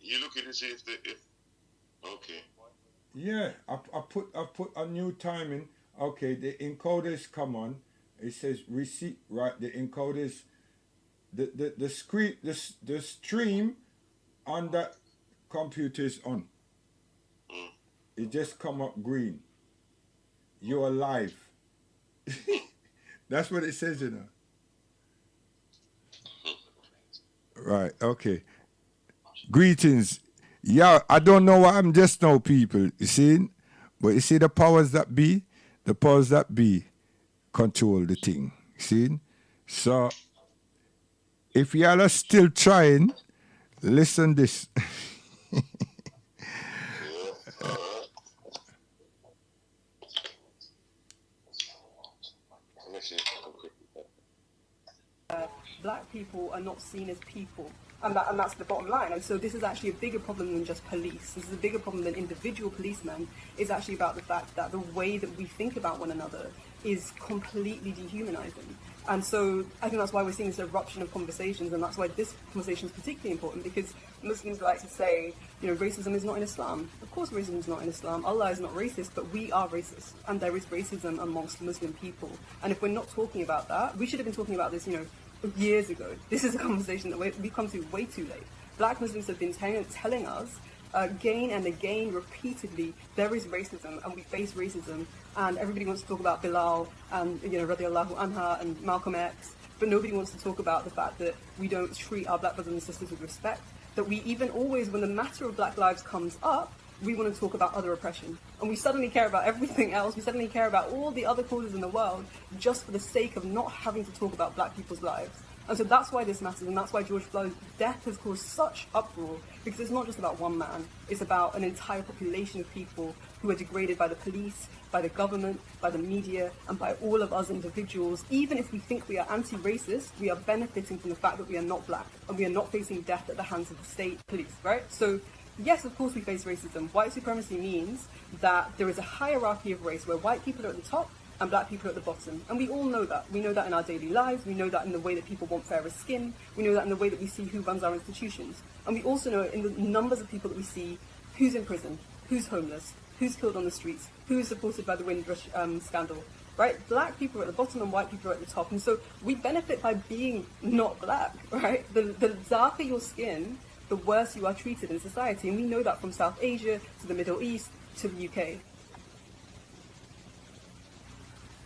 You look at it, see if the if okay. Yeah, I put a new timing. Okay, the encoders come on. It says receipt right. The encoders, the screen, the stream on that computer is on. Mm. It just come up green. You're alive. That's what it says, you know. Right. Okay. Greetings. Yeah, I don't know why I'm just now, people. You see, but you see the powers that be control the thing. See, so if y'all are still trying, listen this. Yeah. All right. Let me see. Black people are not seen as people. And that's the bottom line. And so this is actually a bigger problem than just police. This is a bigger problem than individual policemen. It's actually about the fact that the way that we think about one another is completely dehumanizing. And so I think that's why we're seeing this eruption of conversations, and that's why this conversation is particularly important, because Muslims like to say, racism is not in Islam. Of course racism is not in Islam. Allah is not racist, but we are racist. And there is racism amongst Muslim people. And if we're not talking about that, we should have been talking about this, years ago. This is a conversation that we've come to way too late. Black Muslims have been telling us again and again, repeatedly, there is racism and we face racism, and everybody wants to talk about Bilal and radiallahu anha and Malcolm X, but nobody wants to talk about the fact that we don't treat our black brothers and sisters with respect, that we even always, when the matter of black lives comes up, we want to talk about other oppression. And we suddenly care about everything else. We suddenly care about all the other causes in the world just for the sake of not having to talk about black people's lives. And so that's why this matters, and that's why George Floyd's death has caused such uproar, because it's not just about one man. It's about an entire population of people who are degraded by the police, by the government, by the media, and by all of us individuals. Even if we think we are anti-racist, we are benefiting from the fact that we are not black, and we are not facing death at the hands of the state police, right? So yes, of course we face racism. White supremacy means that there is a hierarchy of race where white people are at the top and black people are at the bottom. And we all know that. We know that in our daily lives. We know that in the way that people want fairer skin. We know that in the way that we see who runs our institutions. And we also know in the numbers of people that we see who's in prison, who's homeless, who's killed on the streets, who is supported by the Windrush scandal. Right? Black people are at the bottom and white people are at the top. And so we benefit by being not black, right? The darker your skin, the worse you are treated in society. And we know that from South Asia to the Middle East to the UK.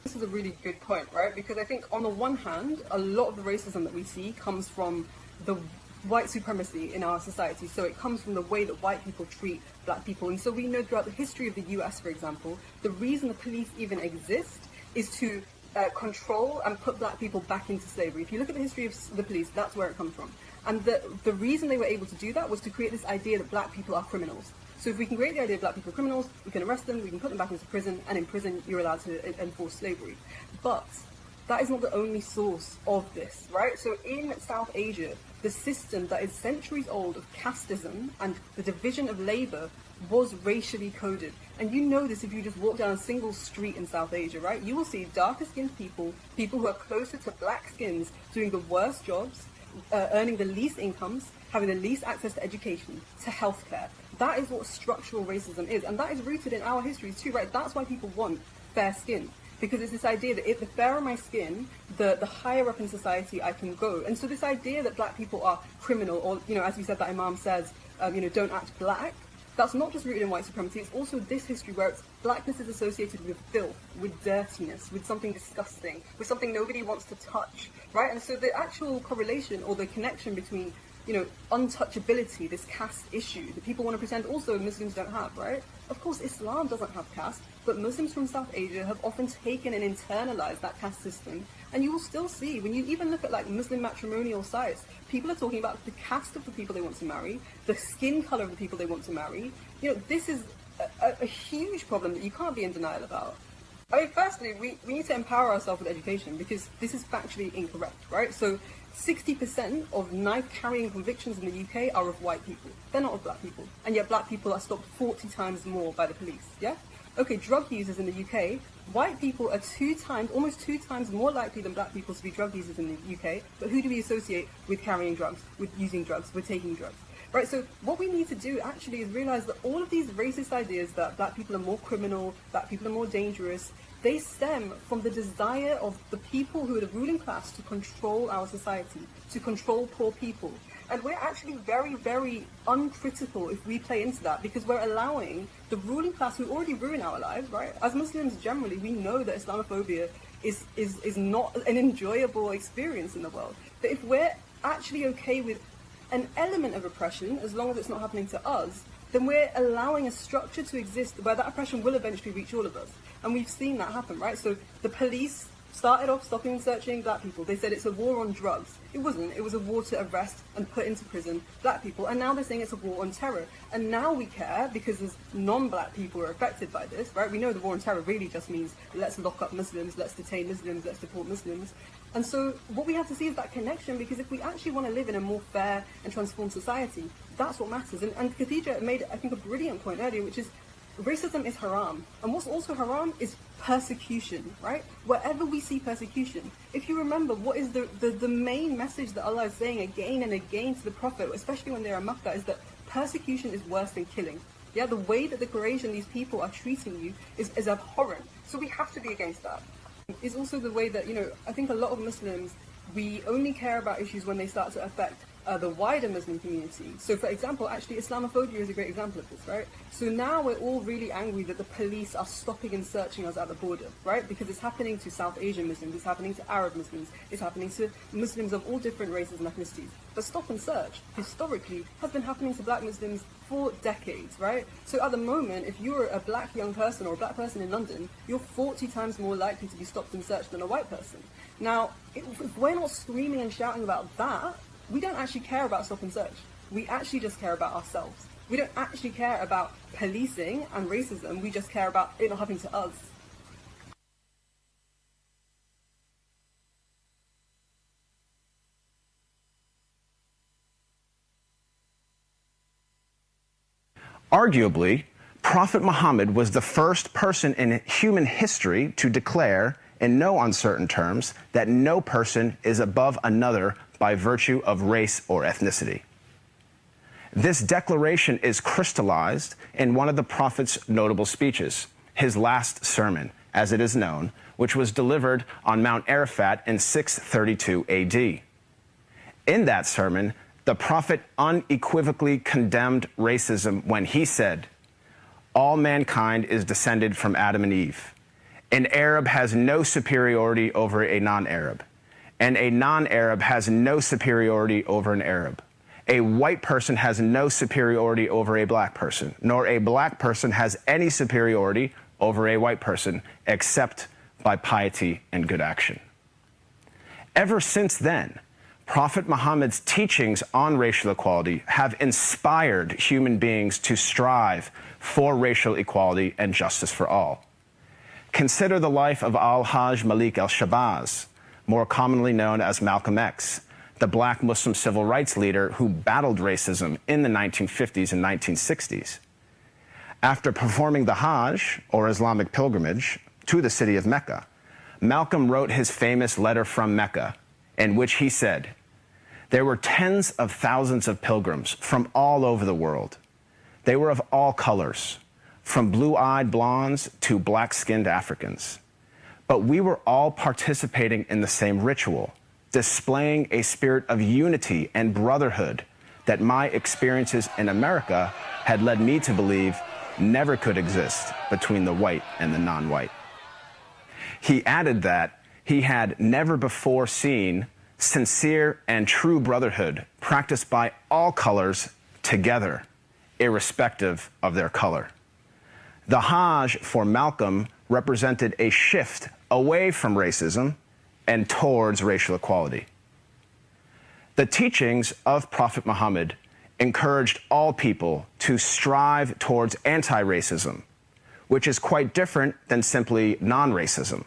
This is a really good point, right? Because I think on the one hand, a lot of the racism that we see comes from the white supremacy in our society. So it comes from the way that white people treat black people. And so we know throughout the history of the US, for example, the reason the police even exist is to control and put black people back into slavery. If you look at the history of the police, that's where it comes from. And the reason they were able to do that was to create this idea that black people are criminals. So if we can create the idea of black people criminals, we can arrest them, we can put them back into prison, and in prison you're allowed to enforce slavery. But that is not the only source of this, right? So in South Asia, the system that is centuries old of casteism and the division of labor was racially coded. And you know this if you just walk down a single street in South Asia, right? You will see darker skinned people, people who are closer to black skins, doing the worst jobs, earning the least incomes, having the least access to education, to healthcare. That is what structural racism is, and that is rooted in our histories too, right? That's why people want fair skin, because it's this idea that if the fairer my skin, the higher up in society I can go. And so this idea that black people are criminal, or as we said, that Imam says, don't act black. That's not just rooted in white supremacy. It's also this history where blackness is associated with filth, with dirtiness, with something disgusting, with something nobody wants to touch, right? And so the actual correlation or the connection between untouchability, this caste issue that people want to pretend also Muslims don't have, right? Of course, Islam doesn't have caste, but Muslims from South Asia have often taken and internalized that caste system. And you will still see, when you even look at like Muslim matrimonial sites, people are talking about the caste of the people they want to marry, the skin color of the people they want to marry. This is a huge problem that you can't be in denial about. I mean, firstly, we need to empower ourselves with education, because this is factually incorrect, right? So 60% of knife-carrying convictions in the UK are of white people. They're not of black people. And yet black people are stopped 40 times more by the police, yeah? Okay, drug users in the UK, white people are almost two times more likely than black people to be drug users in the UK, but who do we associate with carrying drugs, with using drugs, with taking drugs? right? So what we need to do actually is realize that all of these racist ideas that black people are more criminal, black people are more dangerous, they stem from the desire of the people who are the ruling class to control our society, to control poor people. And we're actually very, very uncritical if we play into that, because we're allowing the ruling class who already ruin our lives, right? As Muslims generally, we know that Islamophobia is not an enjoyable experience in the world. But if we're actually okay with an element of oppression, as long as it's not happening to us, then we're allowing a structure to exist where that oppression will eventually reach all of us. And we've seen that happen, right? So the police started off stopping and searching black people. They said it's a war on drugs. It wasn't. It was a war to arrest and put into prison black people. And now they're saying it's a war on terror. And now we care because there's non-black people who are affected by this, right? We know the war on terror really just means let's lock up Muslims, let's detain Muslims, let's deport Muslims. And so what we have to see is that connection, because if we actually want to live in a more fair and transformed society, that's what matters. And Khadija made, I think, a brilliant point earlier, which is racism is haram. And what's also haram is persecution, right? Wherever we see persecution, if you remember, what is the main message that Allah is saying again and again to the Prophet, especially when they're in Makkah, is that persecution is worse than killing. Yeah, the way that the Quraysh and these people are treating you is abhorrent. So we have to be against that. It's also the way that, I think a lot of Muslims, we only care about issues when they start to affect the wider Muslim community. So, for example, actually, Islamophobia is a great example of this, right? So now we're all really angry that the police are stopping and searching us at the border, right? Because it's happening to South Asian Muslims, it's happening to Arab Muslims, it's happening to Muslims of all different races and ethnicities. But stop and search, historically, has been happening to black Muslims for decades, right? So at the moment, if you're a black young person or a black person in London, you're 40 times more likely to be stopped and searched than a white person. Now, if we're not screaming and shouting about that, we don't actually care about stop and search. We actually just care about ourselves. We don't actually care about policing and racism. We just care about it not happening to us. Arguably, Prophet Muhammad was the first person in human history to declare, in no uncertain terms, that no person is above another by virtue of race or ethnicity. This declaration is crystallized in one of the Prophet's notable speeches, his last sermon, as it is known, which was delivered on Mount Arafat in 632 AD. In that sermon, the Prophet unequivocally condemned racism when he said, "All mankind is descended from Adam and Eve. An Arab has no superiority over a non-Arab, and a non-Arab has no superiority over an Arab. A white person has no superiority over a black person, nor a black person has any superiority over a white person, except by piety and good action." Ever since then, Prophet Muhammad's teachings on racial equality have inspired human beings to strive for racial equality and justice for all. Consider the life of Al-Hajj Malik al-Shabazz, more commonly known as Malcolm X, the black Muslim civil rights leader who battled racism in the 1950s and 1960s. After performing the Hajj, or Islamic pilgrimage, to the city of Mecca, Malcolm wrote his famous letter from Mecca, in which he said, "There were tens of thousands of pilgrims from all over the world. They were of all colors, from blue-eyed blondes to black-skinned Africans. But we were all participating in the same ritual, displaying a spirit of unity and brotherhood that my experiences in America had led me to believe never could exist between the white and the non-white." He added that he had never before seen sincere and true brotherhood practiced by all colors together, irrespective of their color. The Hajj for Malcolm represented a shift away from racism and towards racial equality. The teachings of Prophet Muhammad encouraged all people to strive towards anti-racism, which is quite different than simply non-racism.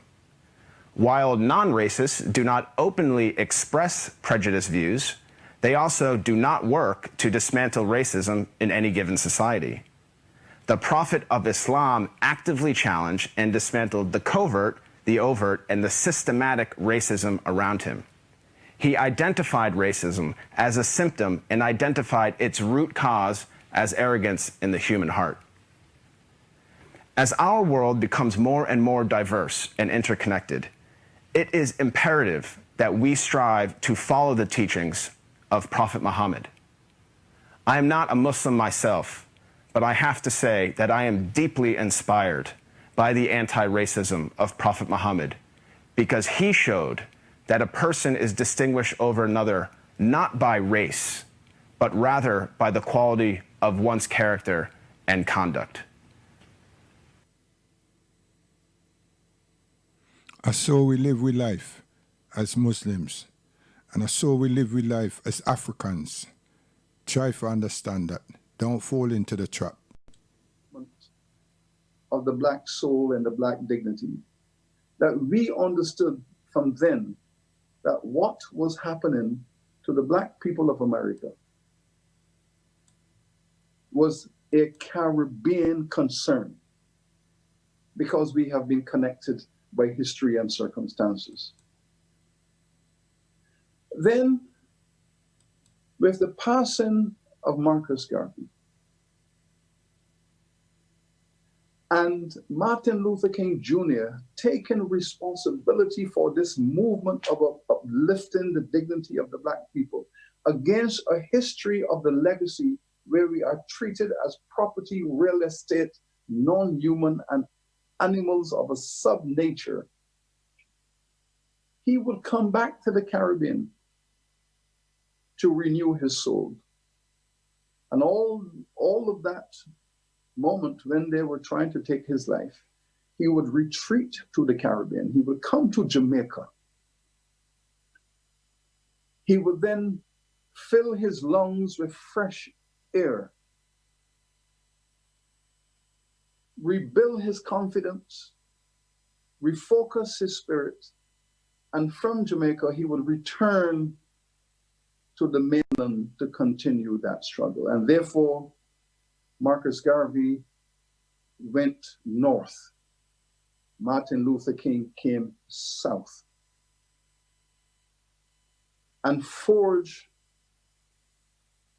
While non-racists do not openly express prejudiced views, they also do not work to dismantle racism in any given society. The Prophet of Islam actively challenged and dismantled the covert, the overt, and the systematic racism around him. He identified racism as a symptom and identified its root cause as arrogance in the human heart. As our world becomes more and more diverse and interconnected, it is imperative that we strive to follow the teachings of Prophet Muhammad. I am not a Muslim myself, but I have to say that I am deeply inspired by the anti-racism of Prophet Muhammad, because he showed that a person is distinguished over another not by race, but rather by the quality of one's character and conduct. So we live with life as Muslims, and so we live with life as Africans. Try to understand that. Don't fall into the trap. Of the black soul and the black dignity, that we understood from then that what was happening to the black people of America was a Caribbean concern, because we have been connected by history and circumstances. Then, with the passing of Marcus Garvey and Martin Luther King Jr. taking responsibility for this movement of uplifting the dignity of the black people against a history of the legacy where we are treated as property, real estate, non-human, and animals of a sub-nature, he would come back to the Caribbean to renew his soul. And all of that moment when they were trying to take his life, he would retreat to the Caribbean. He would come to Jamaica. He would then fill his lungs with fresh air, rebuild his confidence, refocus his spirit, and from Jamaica, he would return to the mainland to continue that struggle. And therefore, Marcus Garvey went north. Martin Luther King came south and forged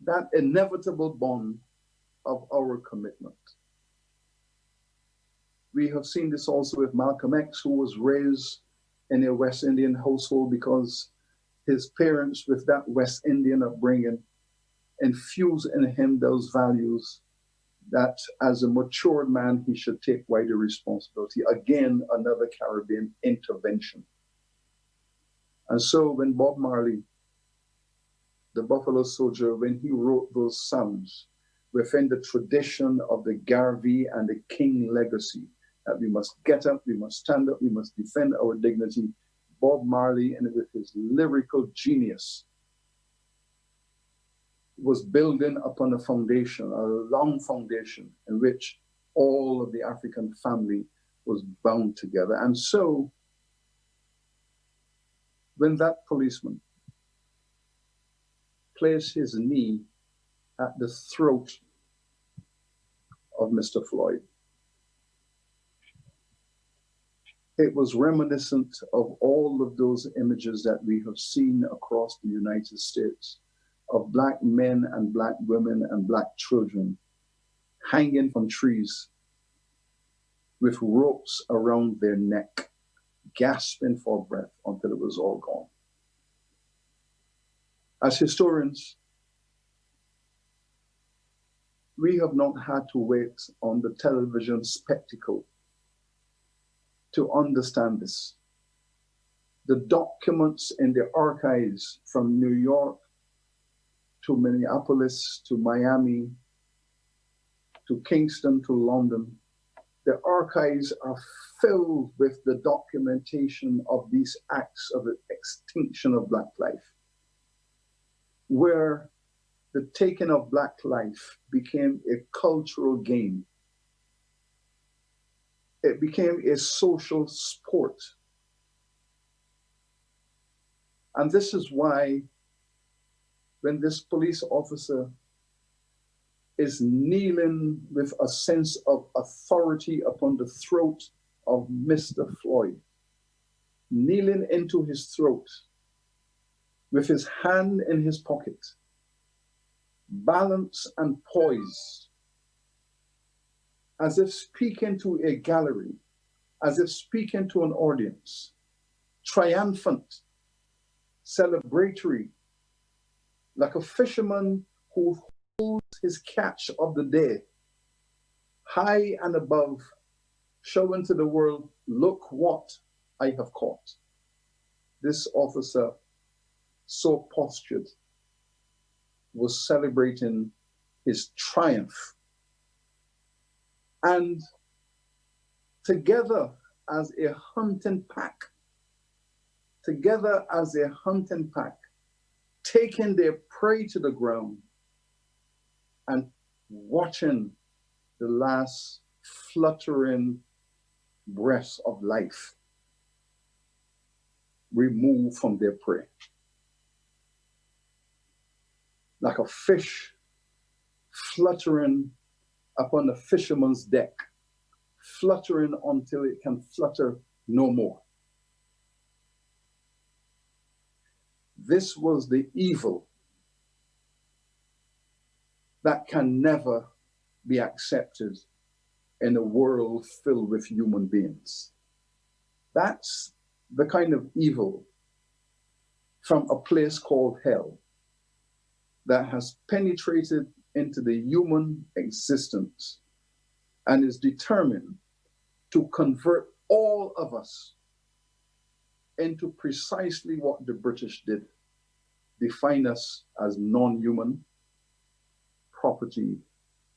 that inevitable bond of our commitment. We have seen this also with Malcolm X, who was raised in a West Indian household because his parents, with that West Indian upbringing, infused in him those values that as a matured man, he should take wider responsibility. Again, another Caribbean intervention. And so when Bob Marley, the Buffalo Soldier, when he wrote those songs within the tradition of the Garvey and the King legacy, that we must get up, we must stand up, we must defend our dignity, Bob Marley, and with his lyrical genius, was building upon a foundation, a long foundation, in which all of the African family was bound together. And so, when that policeman placed his knee at the throat of Mr. Floyd, it was reminiscent of all of those images that we have seen across the United States of Black men and Black women and Black children hanging from trees with ropes around their neck, gasping for breath until it was all gone. As historians, we have not had to wait on the television spectacle to understand this. The documents in the archives from New York to Minneapolis, to Miami, to Kingston, to London, the archives are filled with the documentation of these acts of the extinction of Black life, where the taking of Black life became a cultural game. It became a social sport. And this is why when this police officer is kneeling with a sense of authority upon the throat of Mr. Floyd, kneeling into his throat, with his hand in his pocket, balanced and poised, as if speaking to a gallery, as if speaking to an audience, triumphant, celebratory, like a fisherman who holds his catch of the day, high and above, showing to the world, look what I have caught. This officer, so postured, was celebrating his triumph. And together as a hunting pack, taking their prey to the ground and watching the last fluttering breaths of life removed from their prey. Like a fish fluttering upon a fisherman's deck, fluttering until it can flutter no more. This was the evil that can never be accepted in a world filled with human beings. That's the kind of evil from a place called hell that has penetrated into the human existence and is determined to convert all of us into precisely what the British did, define us as non-human, property,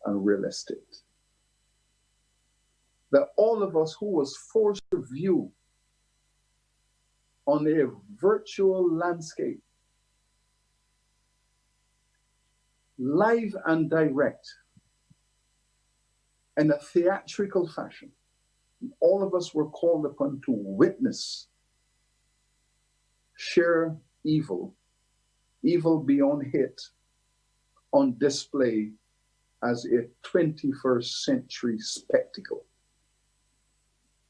and real estate. That all of us who was forced to view on a virtual landscape, live and direct, in a theatrical fashion, all of us were called upon to witness sheer evil, evil beyond hate, on display as a 21st century spectacle.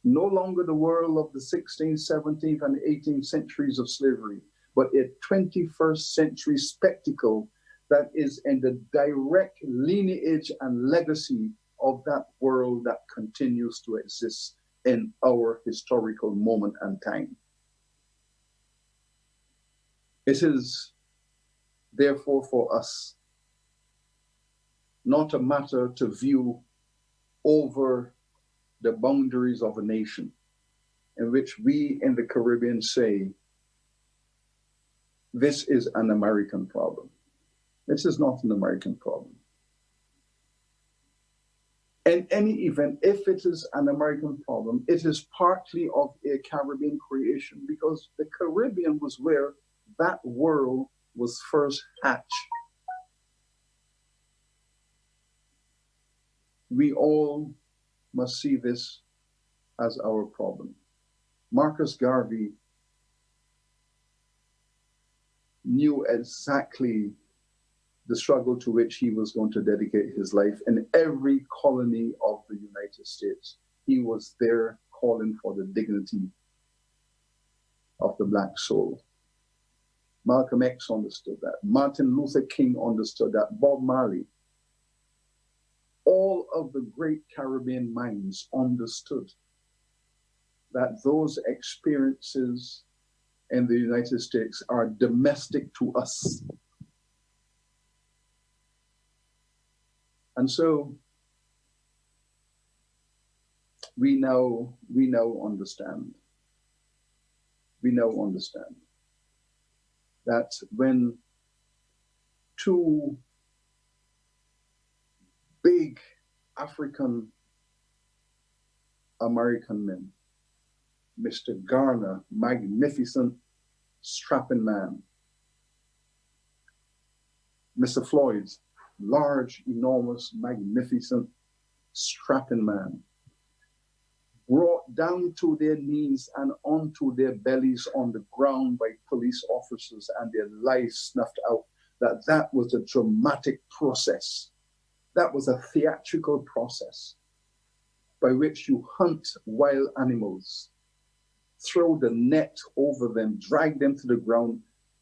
No longer the world of the 16th, 17th, and 18th centuries of slavery, but a 21st century spectacle that is in the direct lineage and legacy of that world that continues to exist in our historical moment and time. It is therefore for us not a matter to view over the boundaries of a nation, in which we in the Caribbean say, this is an American problem. This is not an American problem. In any event, if it is an American problem, it is partly of a Caribbean creation, because the Caribbean was where that world was first hatched. We all must see this as our problem. Marcus Garvey knew exactly the struggle to which he was going to dedicate his life. In every colony of the United States, he was there calling for the dignity of the Black soul. Malcolm X understood that. Martin Luther King understood that. Bob Marley. All of the great Caribbean minds understood that those experiences in the United States are domestic to us. And so we now understand. We now understand that when two big African American men, Mr. Garner, magnificent, strapping man, Mr. Floyd, large, enormous, magnificent, strapping man, brought down to their knees and onto their bellies on the ground by police officers and their lives snuffed out, that was a dramatic process. That was a theatrical process by which you hunt wild animals, throw the net over them, drag them to the ground,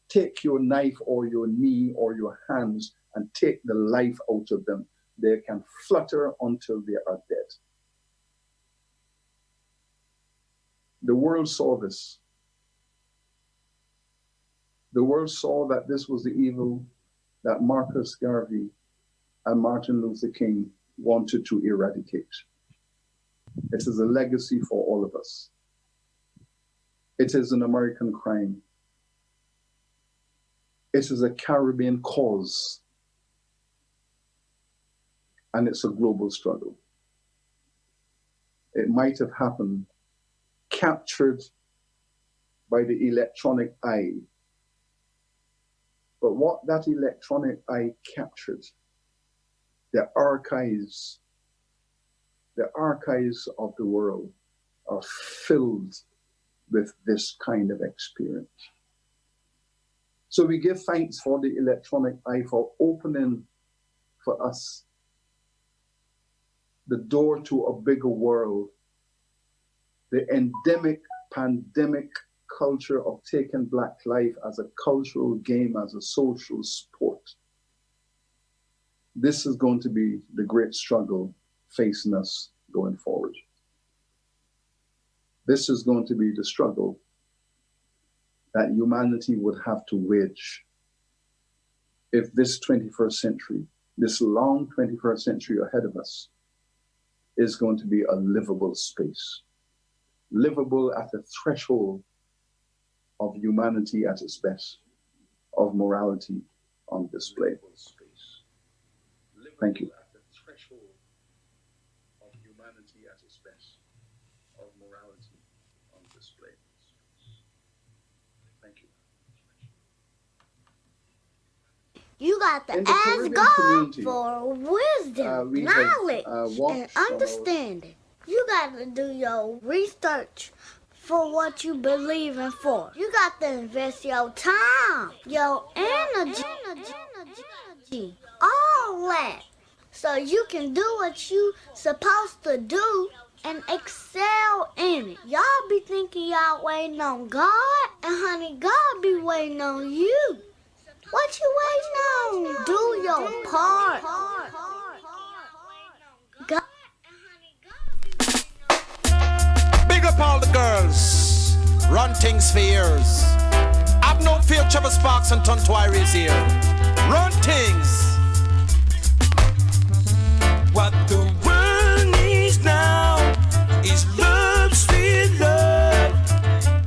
take your knife or your knee or your hands and take the life out of them. They can flutter until they are dead. The world saw this. The world saw that this was the evil that Marcus Garvey and Martin Luther King wanted to eradicate. It is a legacy for all of us. It is an American crime. It is a Caribbean cause. And it's a global struggle. It might have happened, captured by the electronic eye. But what that electronic eye captured, the archives of the world are filled with this kind of experience. So we give thanks for the electronic eye for opening for us the door to a bigger world. The endemic, pandemic culture of taking Black life as a cultural game, as a social sport. This is going to be the great struggle facing us going forward. This is going to be the struggle that humanity would have to wage if this 21st century, this long 21st century ahead of us, is going to be a livable space, livable at the threshold of humanity at its best, of morality on display. Thank you. You got to ask God for wisdom, knowledge, and understanding. You got to do your research for what you believe in for. You got to invest your time, your energy, all that, so you can do what you supposed to do and excel in it. Y'all be thinking y'all waiting on God, and honey, God be waiting on you. What you waiting on? Do your part. God. Big up all the girls. Run things for years. Have no fear, Trevor Sparks and Tonto Iris here. Run things. What the world needs now is love, sweet love.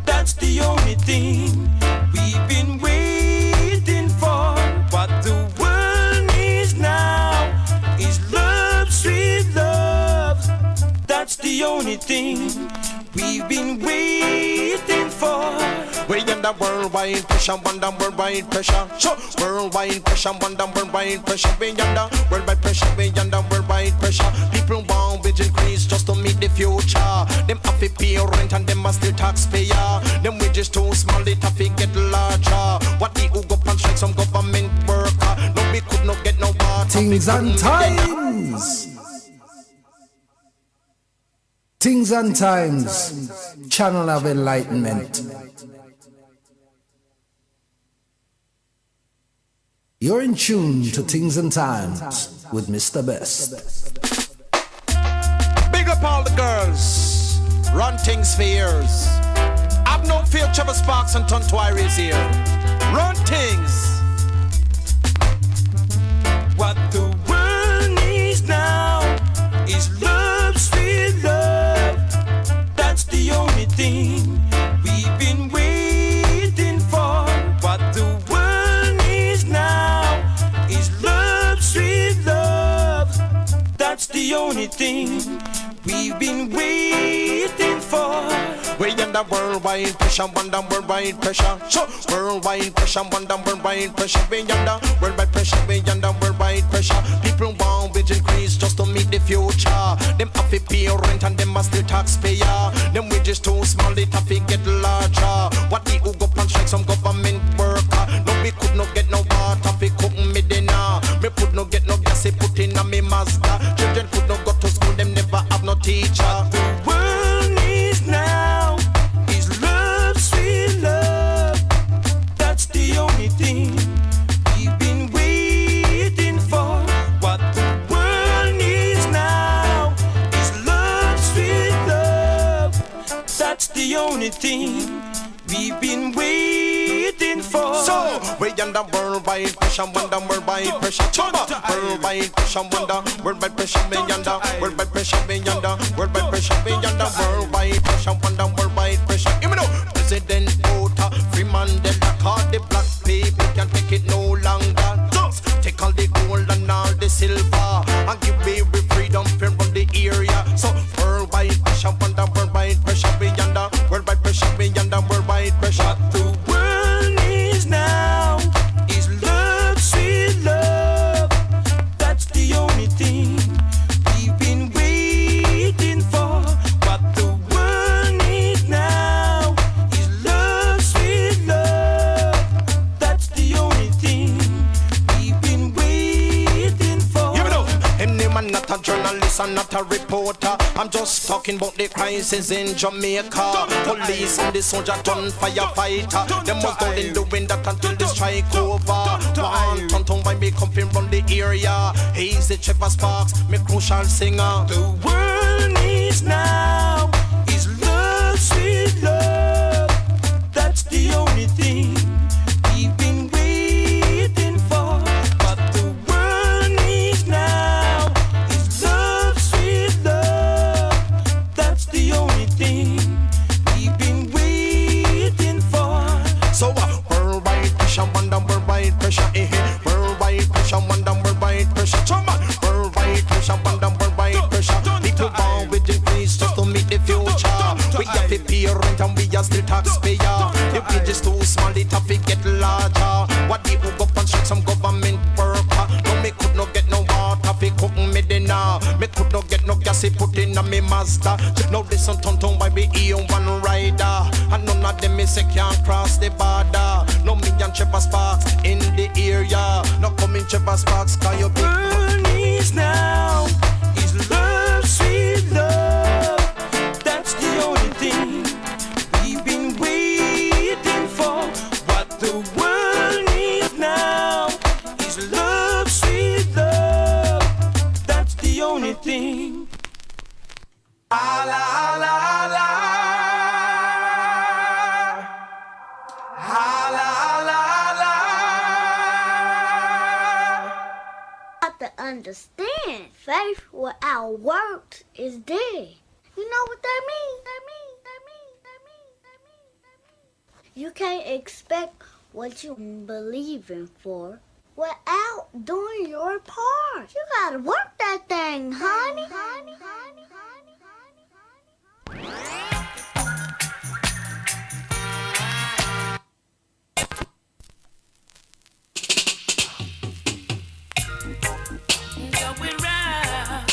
That's the only thing we've been waiting for. What the world needs now is love, sweet love. That's the only thing we've been waiting for. We under worldwide pressure, under worldwide pressure. Sure, worldwide pressure, under worldwide pressure. We under worldwide pressure, we under worldwide pressure. People want wage increase just to meet the future. Them have to pay rent and them must still taxpayer. Them wages too small, they have to get larger. What the who go and strike some government worker? No, we could not get no water. Things and times. Things and times. Channel of enlightenment. You're in tune to Things and Times with Mr. Best. Big up all the girls. Run things for years. Have no fear, Trevor Sparks and Tonto Iris here. Run things. What the world needs now is love, sweet love. That's the only thing we've been waiting for. What the world needs now is love, sweet love. That's the only thing we've been waiting for. We under worldwide pressure, under worldwide pressure. Sure, worldwide pressure, under worldwide pressure. We under worldwide pressure, we under worldwide pressure. People want wage increase just to meet the future. Them have to pay rent and them must still taxpayer. Them wages too small, they have to get larger. What the who go and strike some government worker? No, we could not get no water for cooking me dinner. Me could not get no gas, they put in a me Mazda. Children could not go to school, them never have no teacher. The world needs now is love, sweet love. That's the only only thing we've been waiting for. So, we under worldwide pressure, wonder worldwide pressure. Chumba, worldwide pressure, wonder worldwide pressure, we under worldwide pressure, we under worldwide pressure, we under worldwide pressure, wonder worldwide pressure. You know, President Botha, Free Mandela, call the black people can't take it no longer. Just take all the gold and all the silver and give me freedom from the area. So, worldwide pressure, wonder worldwide pressure, we under worldwide pressure, we under worldwide pressure. What the world needs now is love, sweet love. That's the only thing we've been waiting for. What the world needs now is love, sweet love. That's the only thing we've been waiting for. You know, him name I'm not a journalist, I'm not a reporter. I'm just talking about the crisis in Jamaica. Police and the soldier turn firefighter. Them was down in doing that until the strike over. One ton by me coming from the area. He's the Trevor Sparks, me crucial singer. The world needs now is love, sweet love. That's the only thing we've been waiting for. What the world needs now is love, sweet love. That's the only thing we've been waiting for. So worldwide pressure, wonder worldwide pressure, worldwide pressure, wonder worldwide pressure. Worldwide pressure, wonder worldwide pressure. People born with increase just to meet the future. We have to pay rent and we are still taxpayer. The wage is too small, it have to get larger. What the who go and check some government worker? No, me could not get no water fi cook me dinner. Me could not get no gas put in a me Mazda. Now listen tonton why we here one rider. And none of them me say can't cross the border. No me and Trevor Sparks in the area. No coming Trevor Sparks cause you big. World needs now is love, sweet love. That's the only thing we've been waiting for. What the world needs now is love, sweet love. That's the only thing. Ala ala ala. Ala ala ala. Have to understand, faith without works is dead. You know what that means? You can't expect what you believing for without doing your part. You gotta work that thing, honey. Going round,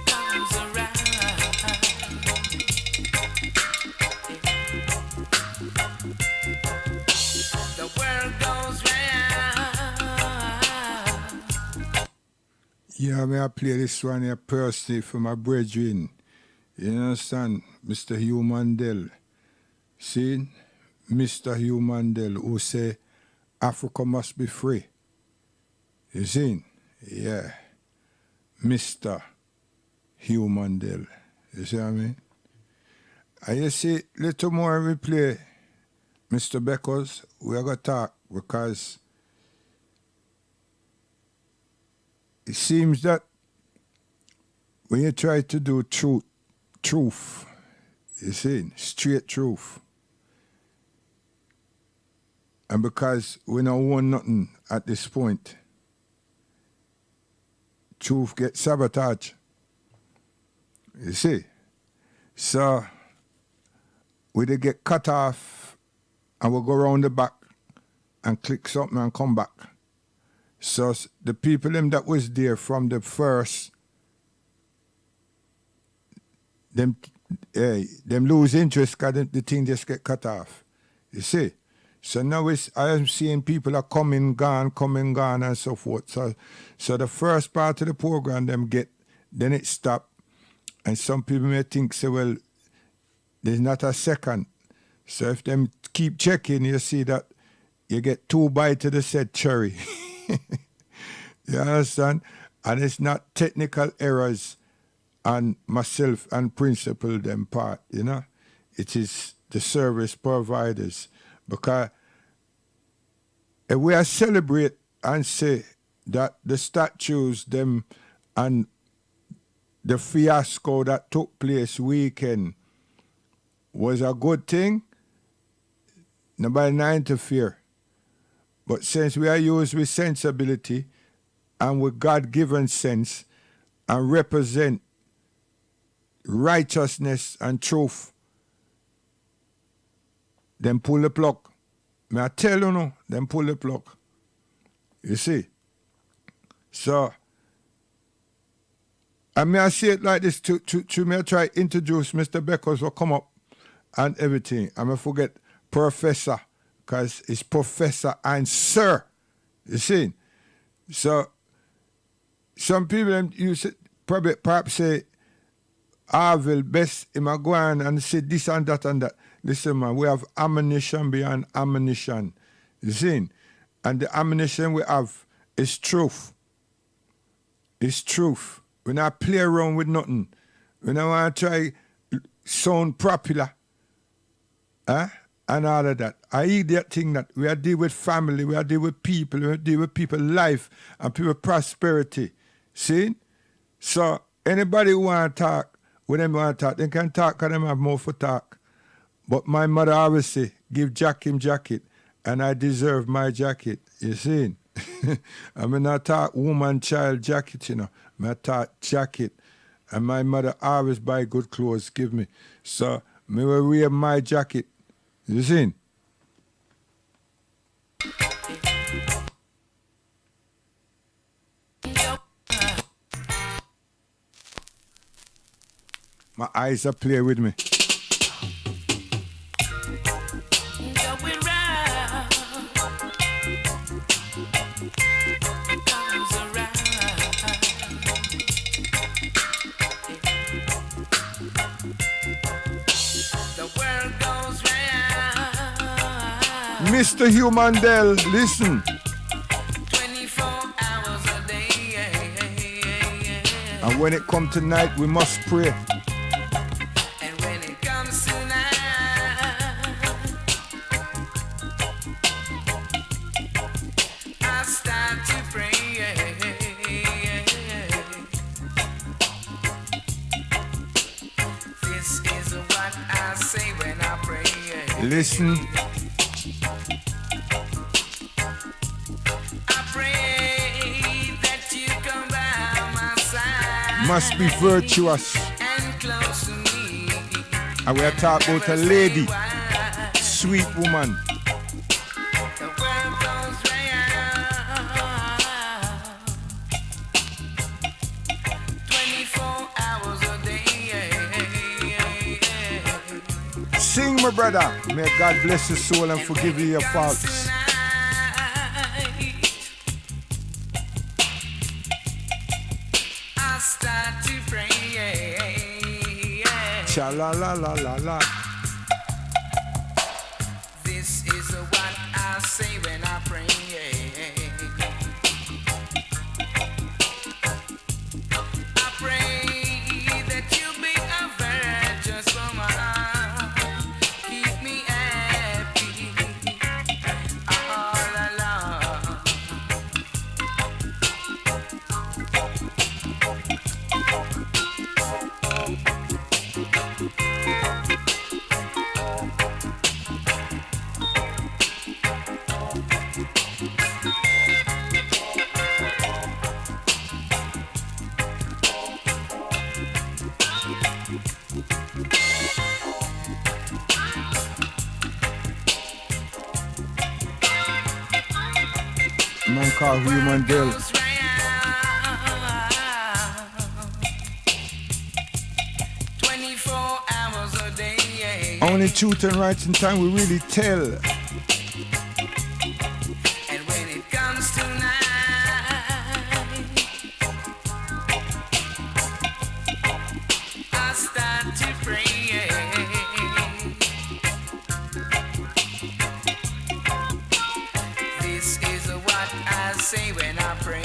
comes around. The world goes round. Yeah, may I play this one here personally for my brethren. You understand? Mr. Hugh Mandel. See? Mr. Hugh Mandel who say Africa must be free. You see? Yeah. Mr. Hugh Mandel. You see what I mean? And you see, little more we play, Mr. Beckles, we are going to talk because it seems that when you try to do truth, you see, straight truth, and because we don't want nothing at this point, truth gets sabotaged. You see? So, we they get cut off and we'll go around the back and click something and come back. So the people them that was there from the first, them lose interest because the thing just get cut off. You see? So now I am seeing people are coming, gone, and so forth. So the first part of the program them get, then it stop. And some people may think, say, well, there's not a second. So if them keep checking, you see that you get 2 bites of the said cherry. You understand? And it's not technical errors and myself and principal them part, you know. It is the service providers. Because if we are celebrate and say that the statues them and the fiasco that took place weekend was a good thing, nobody not interfere. But since we are used with sensibility and with God-given sense and represent righteousness and truth, then pull the plug. May I tell you no, then pull the plug. You see? So, I may I say it like this to me I try to introduce Mr. Beckers will come up and everything. I may forget Professor, because it's Professor and Sir. You see? So, some people probably perhaps say, will best in my go on and say this and that and that. Listen, man, we have ammunition beyond ammunition. You see? And the ammunition we have is truth. It's truth. We not play around with nothing. We don't want to try sound popular. And all of that. I eat that thing that we are deal with family, we are deal with people, we are deal with people's life and people's prosperity. See? So anybody who want to talk, when they want to talk, they can talk because they have more for talk. But my mother always say, give Jack him jacket, and I deserve my jacket. You see? I mean, I talk woman, child jacket, you know. I talk jacket. And my mother always buy good clothes, give me. So, me will wear my jacket. You see? My eyes are play with me. Mr. Hugh Mandel, listen. 24 hours a day. And when it come tonight, we must pray. And when it comes tonight, I start to pray. This is what I say when I pray. Listen. Must be virtuous. And we are talking about a lady, sweet woman. Sing, my brother. May God bless your soul and forgive you your faults. Cha la la la la la. This is what I say when I pray. I pray that you be a virtuous woman. Keep me happy all along. Man called Hugh Mandel. Only truth and right in time we really tell. And when it comes tonight, I start to pray. This is what I say when I pray.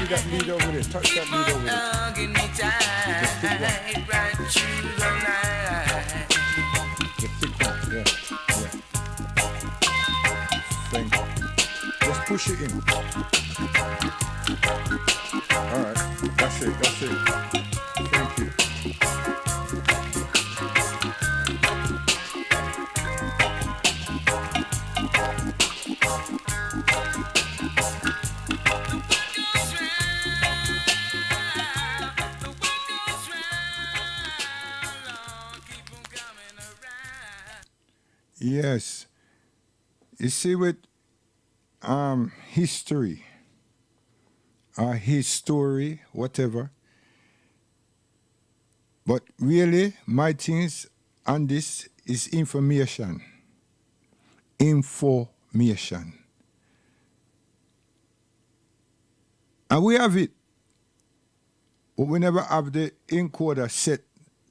that lead over there. Touch that lead over there. Hugging me tight, right through the night. The thick one. Yeah. Thank you. Just push it in. All right. That's it. Thank you. Yes. You see, with history, his story, whatever. But really, my things on this is information. Information. And we have it. But we never have the encoder set.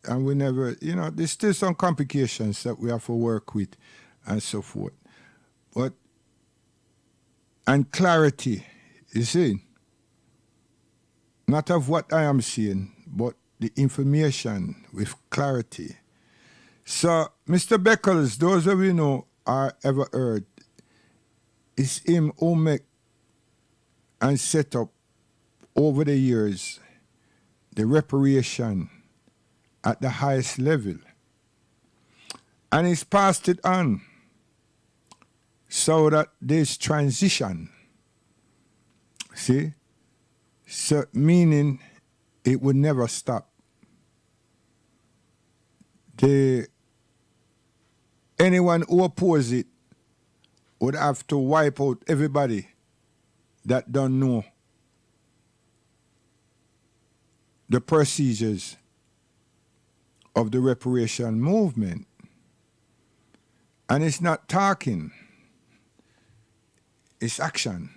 And we never, there's still some complications that we have to work with and so forth. And clarity, you see, not of what I am seeing, but the information with clarity. So, Mr. Beckles, those of you know are ever heard, it's him who make and set up over the years the reparation at the highest level. And he's passed it on so that there's transition. See? So meaning it would never stop. Anyone who opposes it would have to wipe out everybody that don't know the procedures of the reparation movement. And it's not talking, it's action.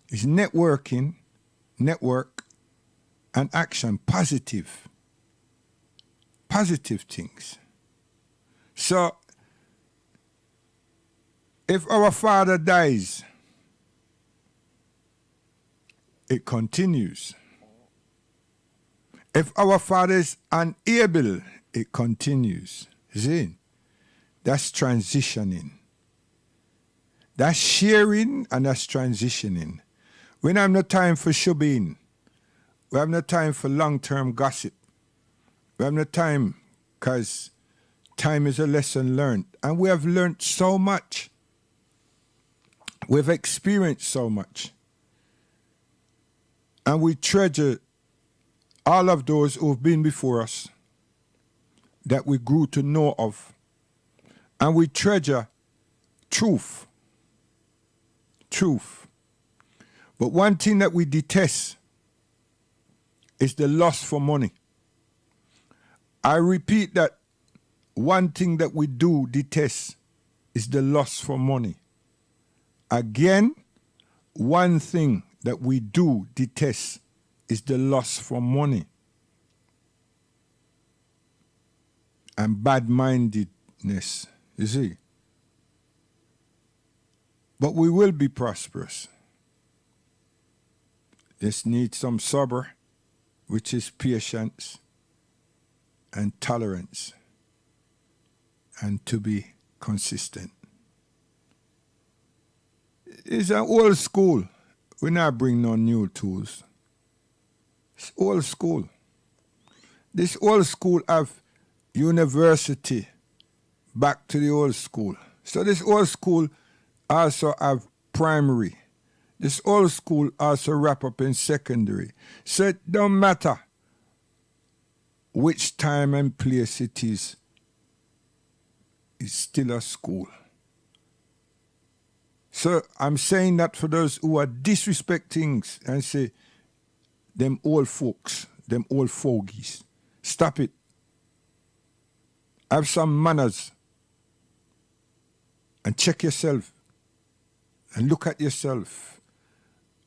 It's networking, network, and action, positive things. So, if our father dies, it continues. If our father is unable, it continues. See? That's transitioning. That's sharing and that's transitioning. We don't have no time for shubbing. We have no time for long-term gossip. We have no time because time is a lesson learned. And we have learned so much. We've experienced so much. And we treasure all of those who've been before us that we grew to know of. And we treasure truth. Truth. But one thing that we detest is the lust for money. I repeat that one thing that we do detest is the lust for money. Again, one thing that we do detest is the lust for money and bad-mindedness, you see. But we will be prosperous. Just need some sabr, which is patience and tolerance, and to be consistent. It's an old school. We not bring no new tools. It's old school. This old school have university back to the old school. So this old school also have primary. This old school also wrap up in secondary. So it don't matter which time and place it is. It's still a school. So I'm saying that for those who are disrespecting and say, them old folks, them old fogies, stop it. Have some manners and check yourself and look at yourself.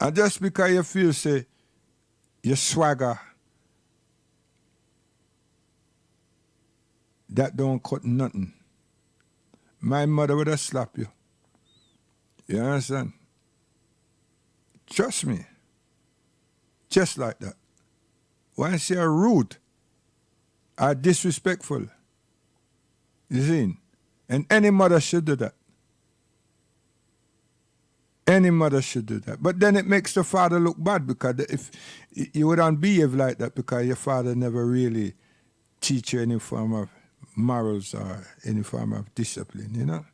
And just because you feel, say, you swagger, that don't cut nothing. My mother would have slapped you. You understand? Trust me. Just like that. Once you're rude or disrespectful, you see? And any mother should do that. Any mother should do that. But then it makes the father look bad, because if you wouldn't behave like that because your father never really teach you any form of morals or any form of discipline, you know?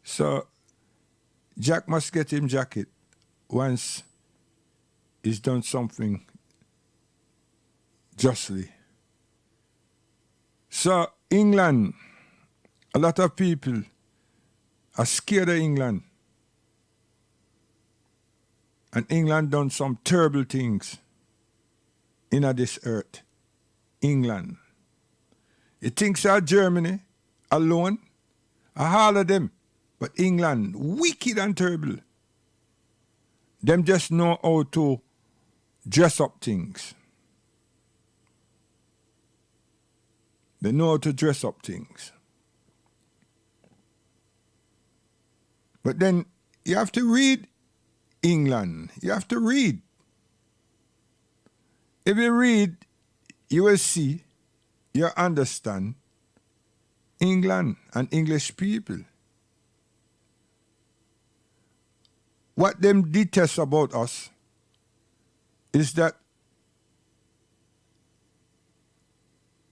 So Jack must get him jacket once he's done something justly. So England, a lot of people are scared of England. And England done some terrible things in this earth. England. You think so Germany alone? All of them. But England, wicked and terrible. Them just know how to dress up things. They know how to dress up things. But then you have to read England. You have to read. If you read, you will see, you understand England and English people. What them detest about us is that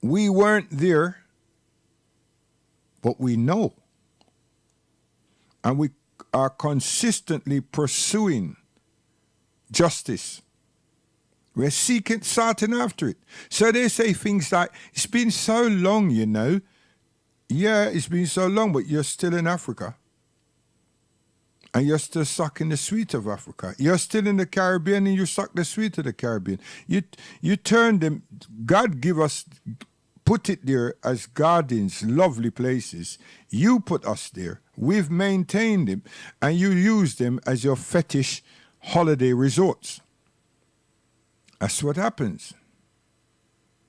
we weren't there, but we know. And we are consistently pursuing justice. We're starting after it. So they say things like, it's been so long, you know. Yeah, it's been so long, but you're still in Africa. And you're still sucking the sweet of Africa. You're still in the Caribbean and you suck the sweet of the Caribbean. You turn them, God give us, put it there as gardens, lovely places. You put us there. We've maintained them. And you use them as your fetish holiday resorts. That's what happens.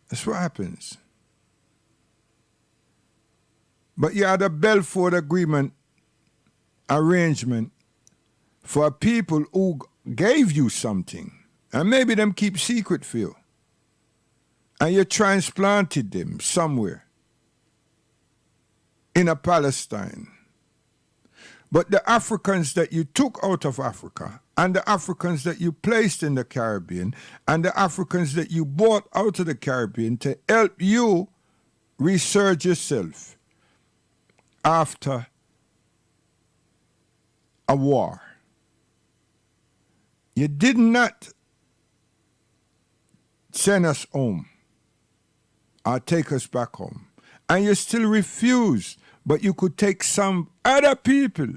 That's what happens. But you had a Belfort Agreement arrangement for people who gave you something, and maybe them keep secret for you, and you transplanted them somewhere in a Palestine. But the Africans that you took out of Africa, and the Africans that you placed in the Caribbean, and the Africans that you brought out of the Caribbean to help you resurge yourself after a war. You did not send us home or take us back home. And you still refuse, but you could take some other people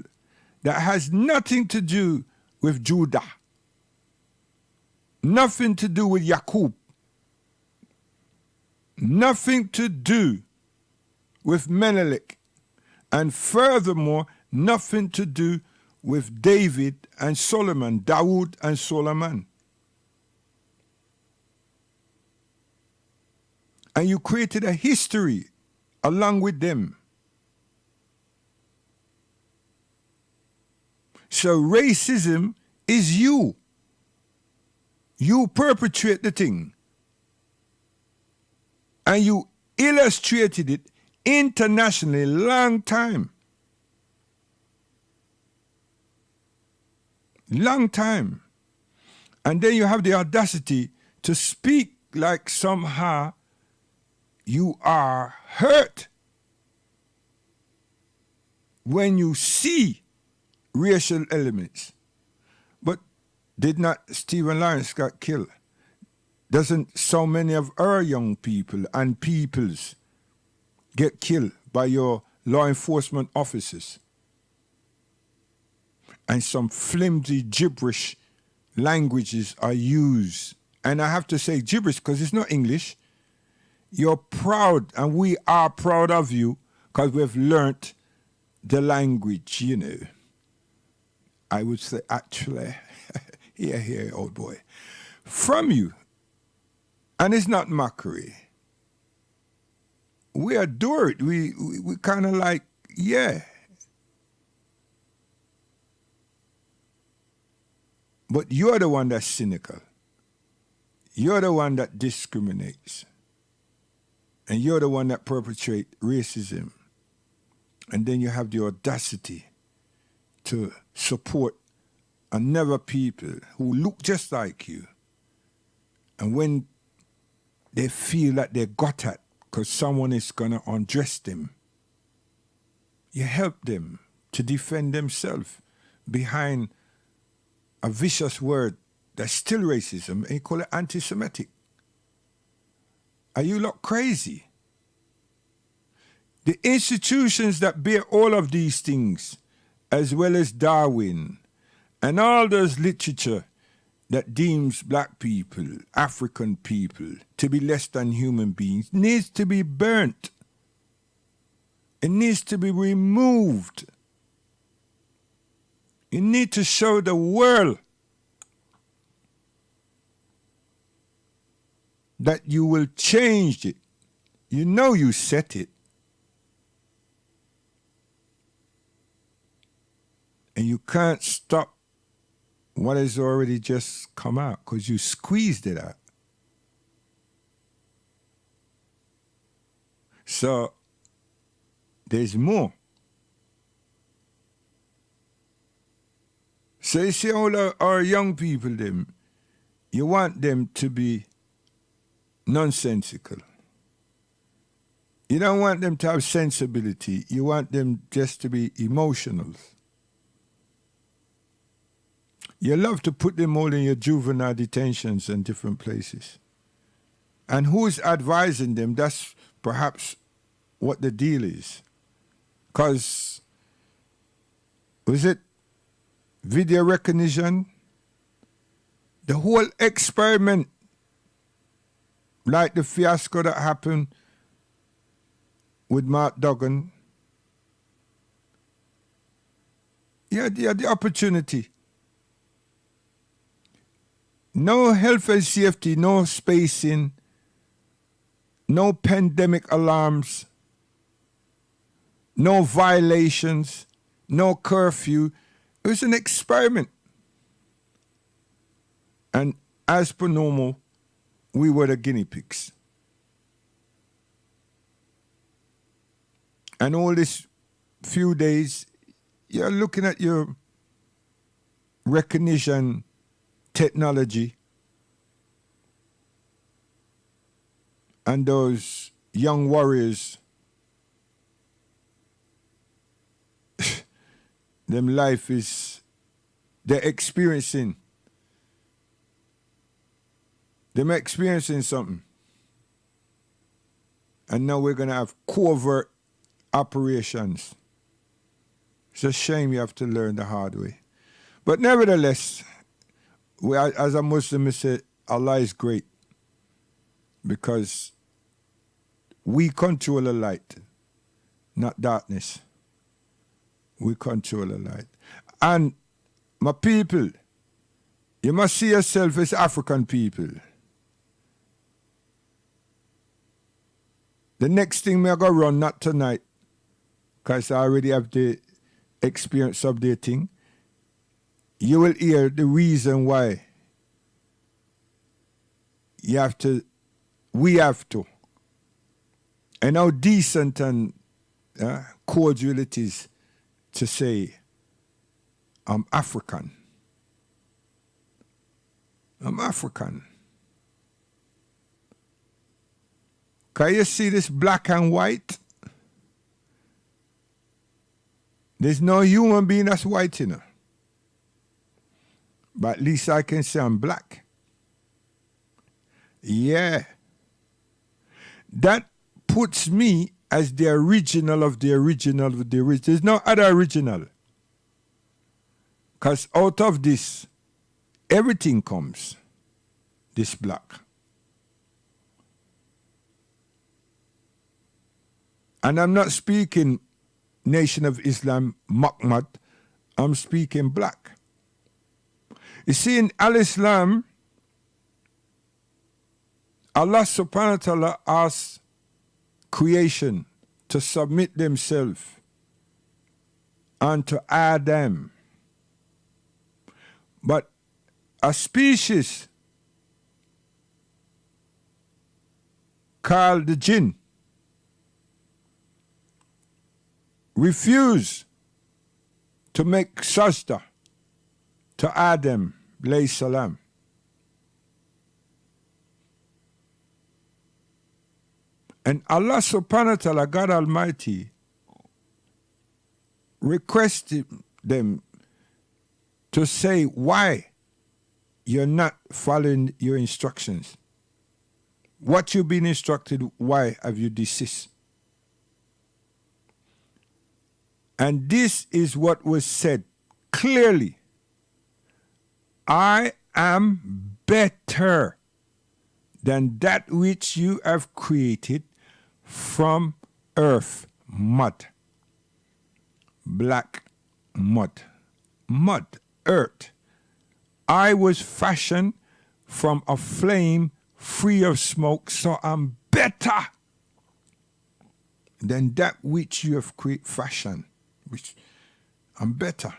that has nothing to do with Judah, nothing to do with Jacob, nothing to do with Menelik, and furthermore, nothing to do with David and Solomon, Dawood and Solomon. And you created a history along with them. So racism is you. You perpetrate the thing. And you illustrated it internationally long time. Long time. And then you have the audacity to speak like somehow you are hurt when you see racial elements. But did not Stephen Lawrence got killed? Doesn't so many of our young people and peoples get killed by your law enforcement officers? And some flimsy gibberish languages are used. And I have to say gibberish because it's not English. You're proud, and we are proud of you because we've learnt the language, you know. I would say, actually, here, old boy, from you. And it's not mockery. We adore it. We kind of like, yeah. But you're the one that's cynical. you're the one that discriminates. And you're the one that perpetrates racism. And then you have the audacity to support another people who look just like you. And when they feel that they got at because someone is going to undress them, you help them to defend themselves behind a vicious word that's still racism, and you call it anti-Semitic. Are you lot crazy? The institutions that bear all of these things, as well as Darwin and all those literature that deems black people, African people, to be less than human beings, needs to be burnt. It needs to be removed. You need to show the world that you will change it. You know you set it. And you can't stop what has already just come out because you squeezed it out. So there's more. So you see all our young people, them, you want them to be nonsensical. You don't want them to have sensibility. You want them just to be emotional. You love to put them all in your juvenile detentions and different places. And who's advising them? That's perhaps what the deal is. Because, was it video recognition? The whole experiment, like the fiasco that happened with Mark Duggan, you had the opportunity. No health and safety, no spacing, no pandemic alarms, no violations, no curfew. It was an experiment. And as per normal, we were the guinea pigs. And all this few days, you're looking at your recognition technology and those young warriors, them life is, they're experiencing something. And now we're going to have covert operations. It's a shame you have to learn the hard way. But nevertheless, as a Muslim, I say Allah is great because we control the light, not darkness. We control the light. And my people, you must see yourself as African people. The next thing me I go run, not tonight, because I already have the experience of the thing. You will hear the reason why we have to, and how decent and cordial it is to say, I'm African. I'm African. Can you see this black and white? There's no human being that's white, you know. But at least I can say I'm black. Yeah. That puts me as the original of the original of the original. There's no other original. Because out of this, everything comes. This black. And I'm not speaking Nation of Islam, Muhammad. I'm speaking black. You see, in Al-Islam, Allah subhanahu wa ta'ala asks creation to submit themselves unto Adam. But a species called the jinn refused to make sajda to Adam alayhi salam. And Allah subhanahu wa ta'ala, God Almighty, requested them to say why you're not following your instructions. What you've been instructed, why have you desist? And this is what was said clearly. I am better than that which you have created from earth, mud, black mud, earth. I was fashioned from a flame free of smoke, so I'm better than that which you have fashioned. Which I'm better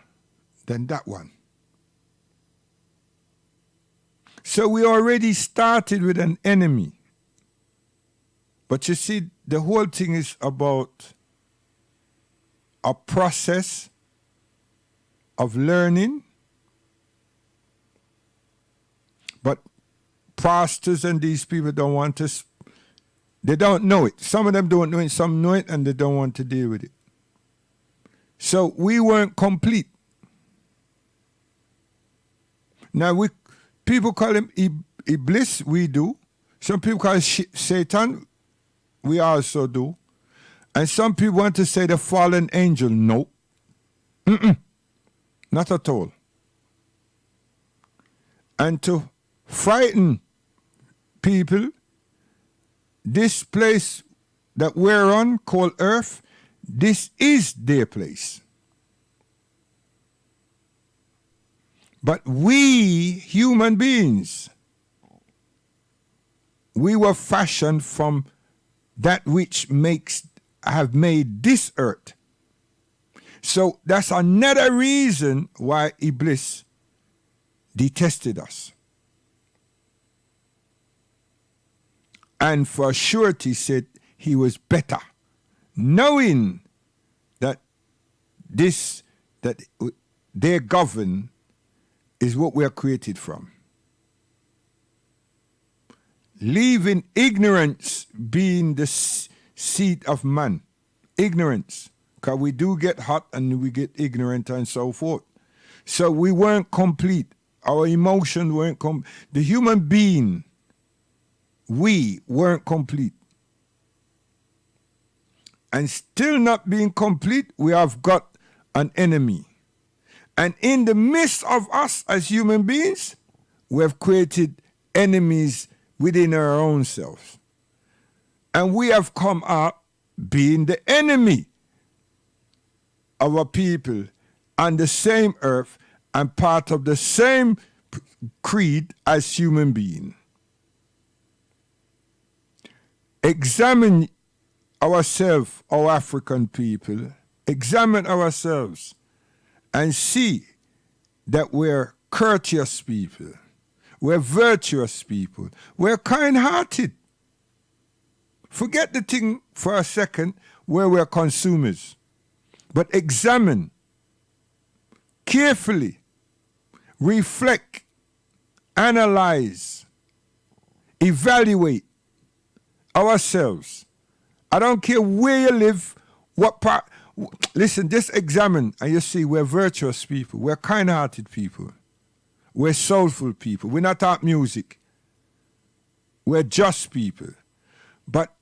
than that one. So we already started with an enemy. But you see, the whole thing is about a process of learning. But pastors and these people don't want to, they don't know it. Some of them don't know it, some know it, and they don't want to deal with it. So we weren't complete. Now people call him Iblis, we do. Some people call it Satan, we also do. And some people want to say the fallen angel. No. Not at all. And to frighten people, this place that we're on called Earth, this is their place. But we, human beings, we were fashioned from that which have made this earth. So that's another reason why Iblis detested us. And for surety said he was better, knowing that their govern is what we are created from. Leaving ignorance being the seat of man. Ignorance. Because we do get hot and we get ignorant and so forth. So we weren't complete. Our emotions weren't complete. The human being, we weren't complete. And still not being complete, we have got an enemy. And in the midst of us as human beings, we have created enemies within our own selves. And we have come out being the enemy of our people on the same earth and part of the same creed as human beings. Examine ourselves, our African people, examine ourselves and see that we're courteous people, we're virtuous people, we're kind-hearted. Forget the thing for a second where we're consumers, but examine carefully, reflect, analyze, evaluate ourselves. I don't care where you live, what part. Listen, just examine and you see we're virtuous people, we're kind-hearted people, we're soulful people, we're not art music, we're just people. But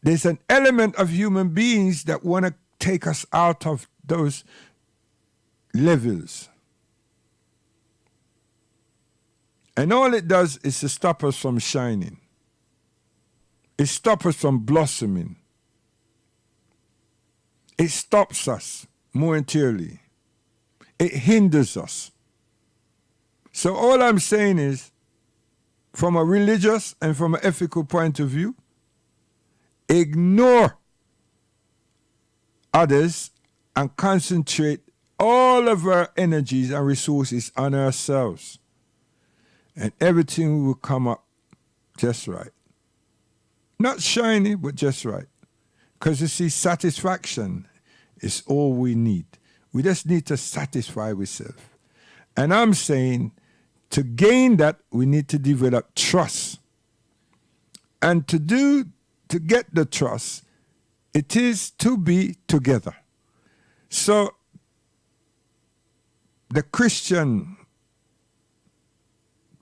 there's an element of human beings that want to take us out of those levels. And all it does is to stop us from shining. It stops us from blossoming. It stops us momentarily. It hinders us. So all I'm saying is, from a religious and from an ethical point of view, ignore others and concentrate all of our energies and resources on ourselves. And everything will come up just right. Not shiny, but just right. Because you see, satisfaction is all we need. We just need to satisfy ourselves. And I'm saying to gain that, we need to develop trust. And to get the trust, it is to be together. So the Christian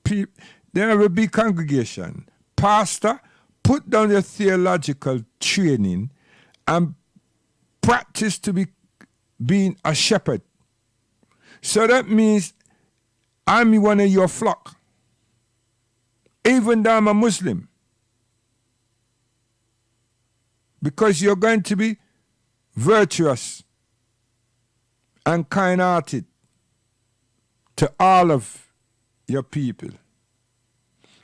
people, there will be congregation. Pastor, put down your theological training and practice to be being a shepherd. So that means I'm one of your flock. Even though I'm a Muslim. Because you're going to be virtuous and kind-hearted to all of your people.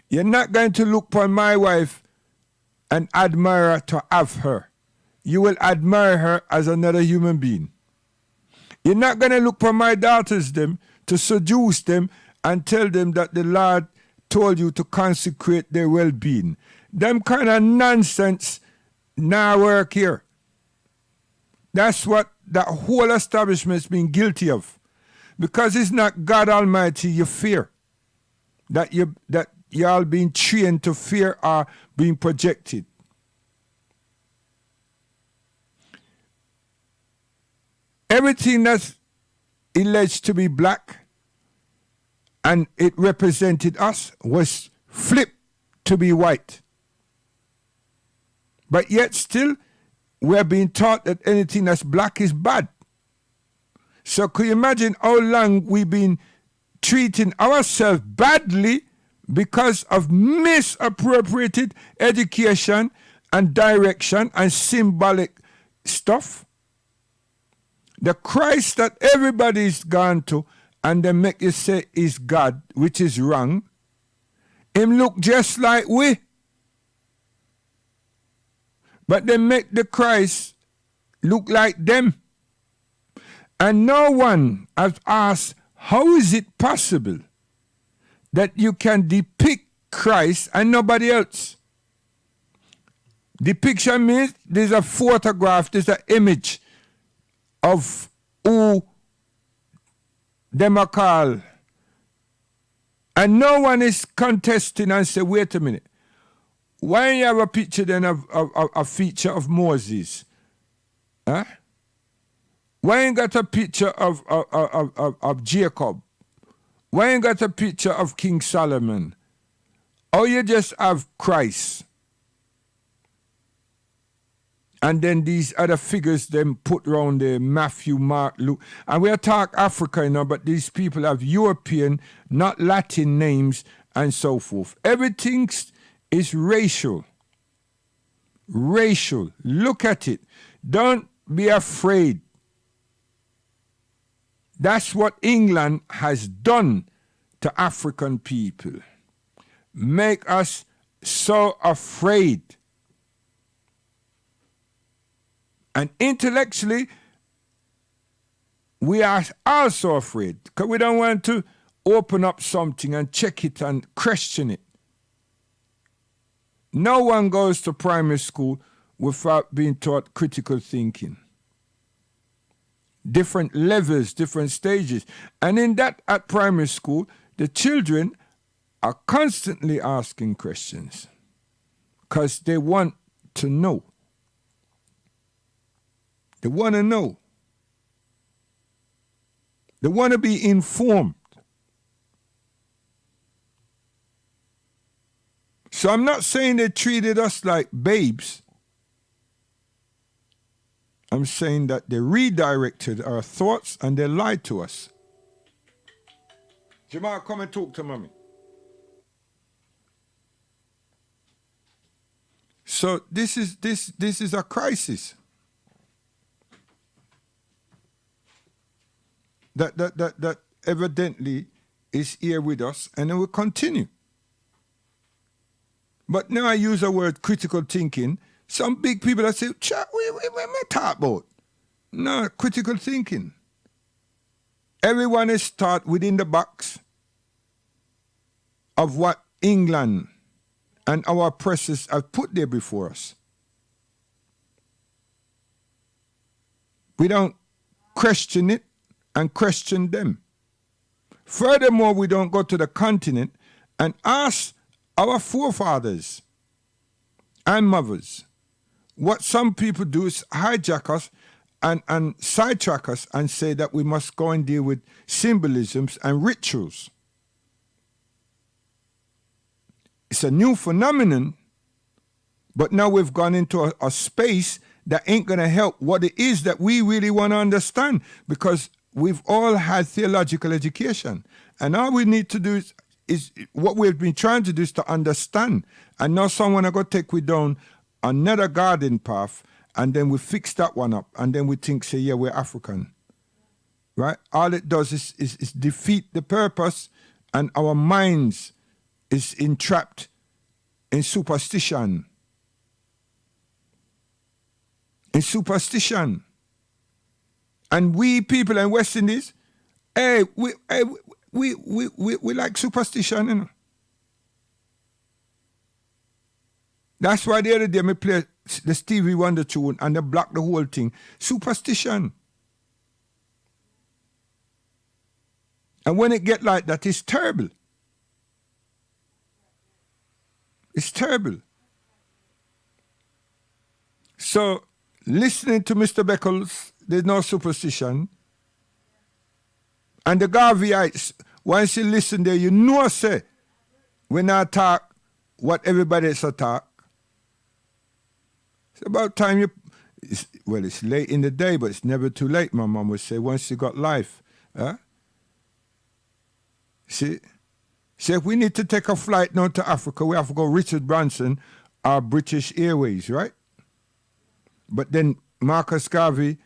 You're not going to look upon my wife and admire her to have her. You will admire her as another human being. You're not going to look upon my daughters them to seduce them and tell them that the Lord told you to consecrate their well-being. Them kind of nonsense now work here. That's what that whole establishment's been guilty of. Because it's not God Almighty you fear. That y'all being trained to fear are being projected. Everything that's alleged to be black and it represented us was flipped to be white. But yet still, we're being taught that anything that's black is bad. So could you imagine how long we've been treating ourselves badly because of misappropriated education and direction and symbolic stuff? The Christ that everybody's gone to and they make you say is God, which is wrong, him look just like we. But they make the Christ look like them. And no one has asked, how is it possible that you can depict Christ and nobody else? Depiction means there's a photograph, there's an image of who them are called. And no one is contesting and say, wait a minute. Why you have a picture then of a feature of Moses? Huh? Why you got a picture of Jacob? Why you got a picture of King Solomon? Or you just have Christ? And then these other figures them put around there, Matthew, Mark, Luke. And we are talking Africa, you know, but these people have European, not Latin names and so forth. Everything is racial. Racial. Look at it. Don't be afraid. That's what England has done to African people. Make us so afraid. And intellectually, we are also afraid because we don't want to open up something and check it and question it. No one goes to primary school without being taught critical thinking. Different levels, different stages. And in that, at primary school, the children are constantly asking questions because they want to know. They want to know. They want to be informed. So I'm not saying they treated us like babes. I'm saying that they redirected our thoughts and they lied to us. Jamal, come and talk to mommy. So this is a crisis. That evidently is here with us and it will continue. But now I use the word critical thinking. Some big people that say, what am I talking about? No, critical thinking. Everyone is taught within the box of what England and our oppressors have put there before us. We don't question it and question them. Furthermore, we don't go to the continent and ask our forefathers and mothers. What some people do is hijack us and sidetrack us and say that we must go and deal with symbolisms and rituals. It's a new phenomenon, but now we've gone into a space that ain't going to help what it is that we really want to understand, because we've all had theological education. And all we need to do is what we've been trying to do is to understand. And now someone are going to take we down another garden path, and then we fix that one up, and then we think, say, yeah, we're African. Right? All it does is defeat the purpose, and our minds is entrapped in superstition. In superstition. And we people in West Indies, we like superstition, you know. That's why the other day I play the Stevie Wonder tune and they block the whole thing. Superstition. And when it get like that, it's terrible. It's terrible. So, listening to Mr. Beckles, there's no superstition. And the Garveyites, once you listen there, you know, say, when I talk what everybody else talk. It's about time it's late in the day, but it's never too late, my mom would say, once you got life. See, if we need to take a flight now to Africa, we have to go Richard Branson or British Airways, right? But then Marcus Garvey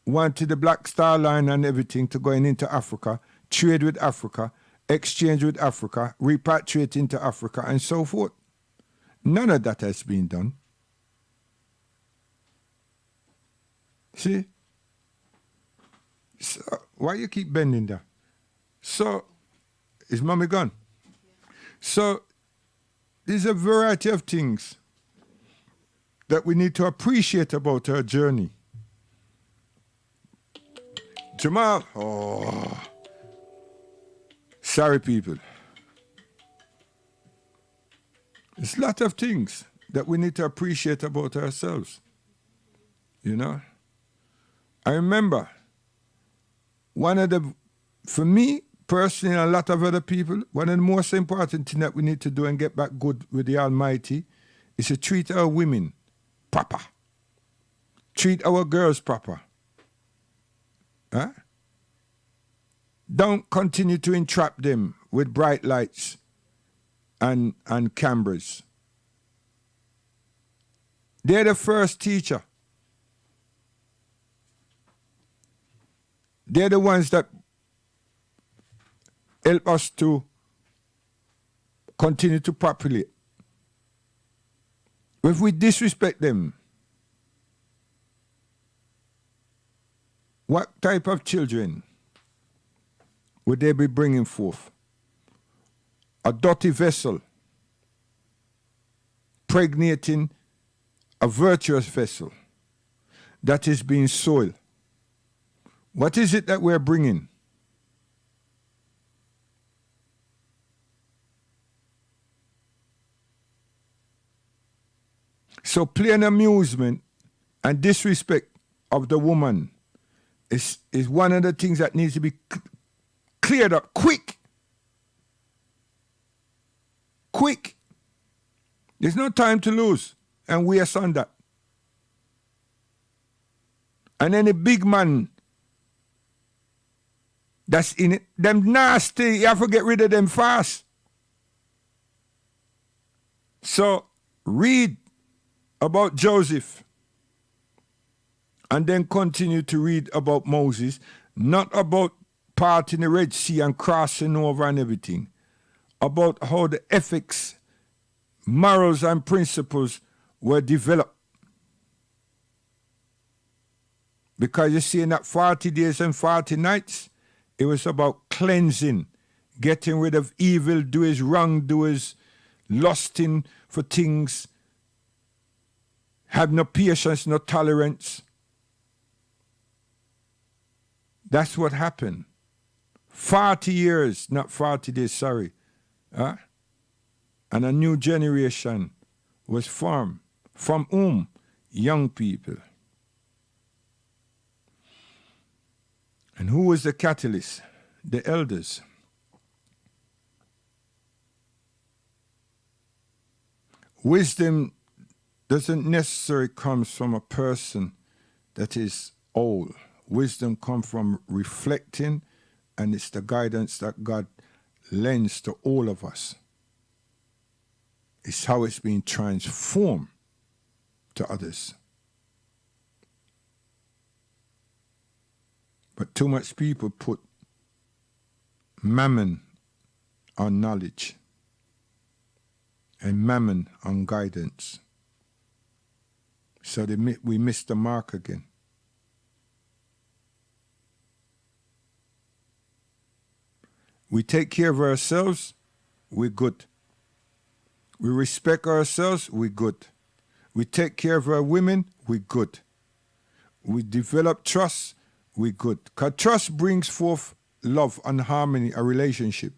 wanted the Black Star Line and everything to going into Africa, trade with Africa, exchange with Africa, repatriate into Africa, and so forth. None of that has been done. See? So, why you keep bending there? So, is mommy gone? So, there's a variety of things that we need to appreciate about our journey. Jamal, sorry people. There's a lot of things that we need to appreciate about ourselves. You know? I remember for me personally and a lot of other people, one of the most important things that we need to do and get back good with the Almighty is to treat our women proper. Treat our girls proper. Huh? Don't continue to entrap them with bright lights and cameras. They're the first teacher. They're the ones that help us to continue to populate. If we disrespect them, what type of children would they be bringing forth? A dirty vessel, pregnating a virtuous vessel that is being soiled. What is it that we're bringing? So plain amusement and disrespect of the woman is one of the things that needs to be cleared up quick. Quick. There's no time to lose, and we are on that. And any big man that's in it, them nasty, you have to get rid of them fast. So read about Joseph and then continue to read about Moses, not about parting the Red Sea and crossing over and everything, about how the ethics, morals and principles were developed. Because you see in that 40 days and 40 nights, it was about cleansing, getting rid of evildoers, wrongdoers, lusting for things, have no patience, no tolerance. That's what happened. 40 years, not 40 days, sorry. Huh? And a new generation was formed. From whom? Young people. And who was the catalyst? The elders. Wisdom doesn't necessarily come from a person that is old. Wisdom comes from reflecting, and it's the guidance that God lends to all of us. It's how it's being transformed to others. But too much people put mammon on knowledge and mammon on guidance. So we miss the mark again. We take care of ourselves, we're good. We respect ourselves, we're good. We take care of our women, we're good. We develop trust, we're good. Because trust brings forth love and harmony, a relationship.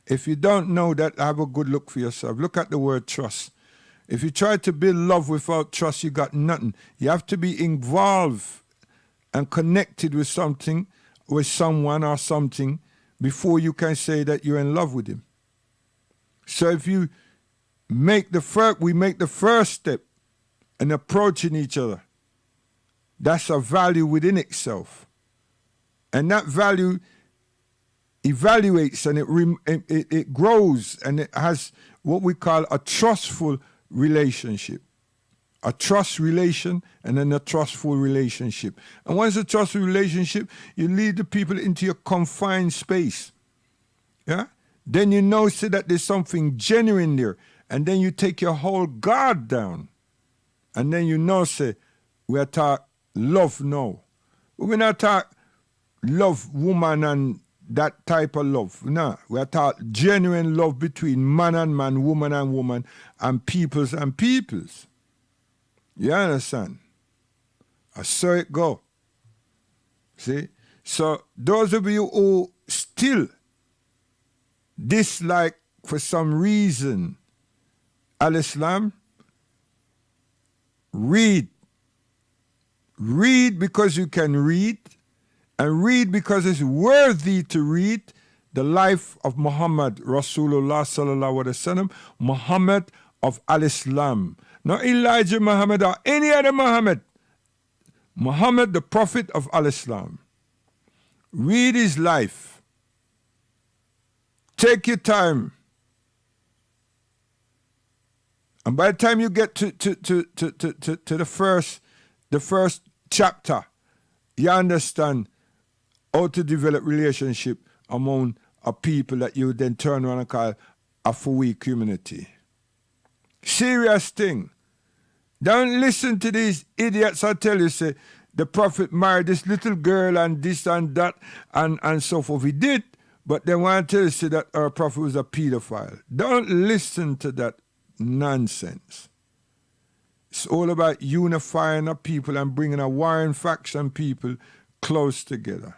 If you don't know that, have a good look for yourself. Look at the word trust. If you try to build love without trust, you got nothing. You have to be involved and connected with something, with someone or something, before you can say that you're in love with him. So if you we make the first step in approaching each other. That's a value within itself. And that value evaluates and it grows, and it has what we call a trustful relationship. A trust relation and then a trustful relationship. And once a trustful relationship, you lead the people into your confined space. Yeah? Then you know, say that there's something genuine there. And then you take your whole guard down. And then you know, say, we are taught love now. We're not taught love woman and that type of love. No, we are taught genuine love between man and man, woman and woman, and peoples and peoples. You understand? I saw it go. See? So those of you who still dislike for some reason Al-Islam, read. Read because you can read, and read because it's worthy to read the life of Muhammad Rasulullah sallallahu alaihi wasallam, Muhammad of Al-Islam. Not Elijah Muhammad or any other Muhammad. Muhammad, the Prophet of Al-Islam. Read his life. Take your time. And by the time you get to the first chapter, you understand how to develop relationship among a people that you then turn around and call a Fui community. Serious thing. Don't listen to these idiots I tell you, say, the Prophet married this little girl and this and that and so forth. He did, but they want to tell you, say, that our Prophet was a pedophile. Don't listen to that nonsense. It's all about unifying a people and bringing a warring faction people close together.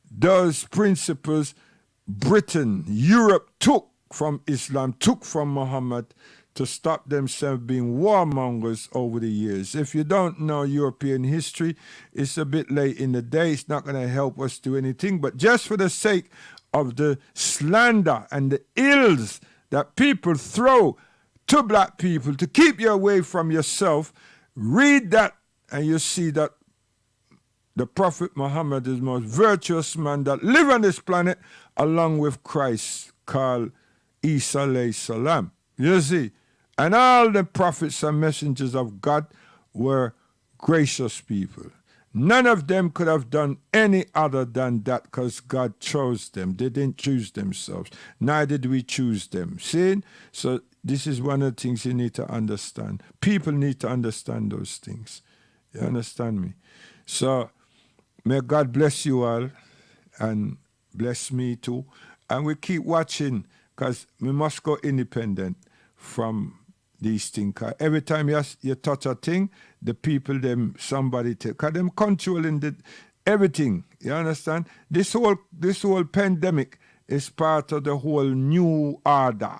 Those principles Britain, Europe took from Islam, took from Muhammad to stop themselves being warmongers over the years. If you don't know European history, it's a bit late in the day. It's not going to help us do anything. But just for the sake of the slander and the ills that people throw to black people to keep you away from yourself, read that and you see that the Prophet Muhammad is the most virtuous man that live on this planet, along with Christ, called Isa alayhi salam. You see? And all the prophets and messengers of God were gracious people. None of them could have done any other than that because God chose them. They didn't choose themselves. Neither do we choose them. See? So this is one of the things you need to understand. People need to understand those things. You understand me? So may God bless you all and bless me too. And we keep watching because we must go independent from these things. 'Cause every time you touch a thing, the people them somebody take, 'cause them controlling everything. You understand? This whole pandemic is part of the whole new order.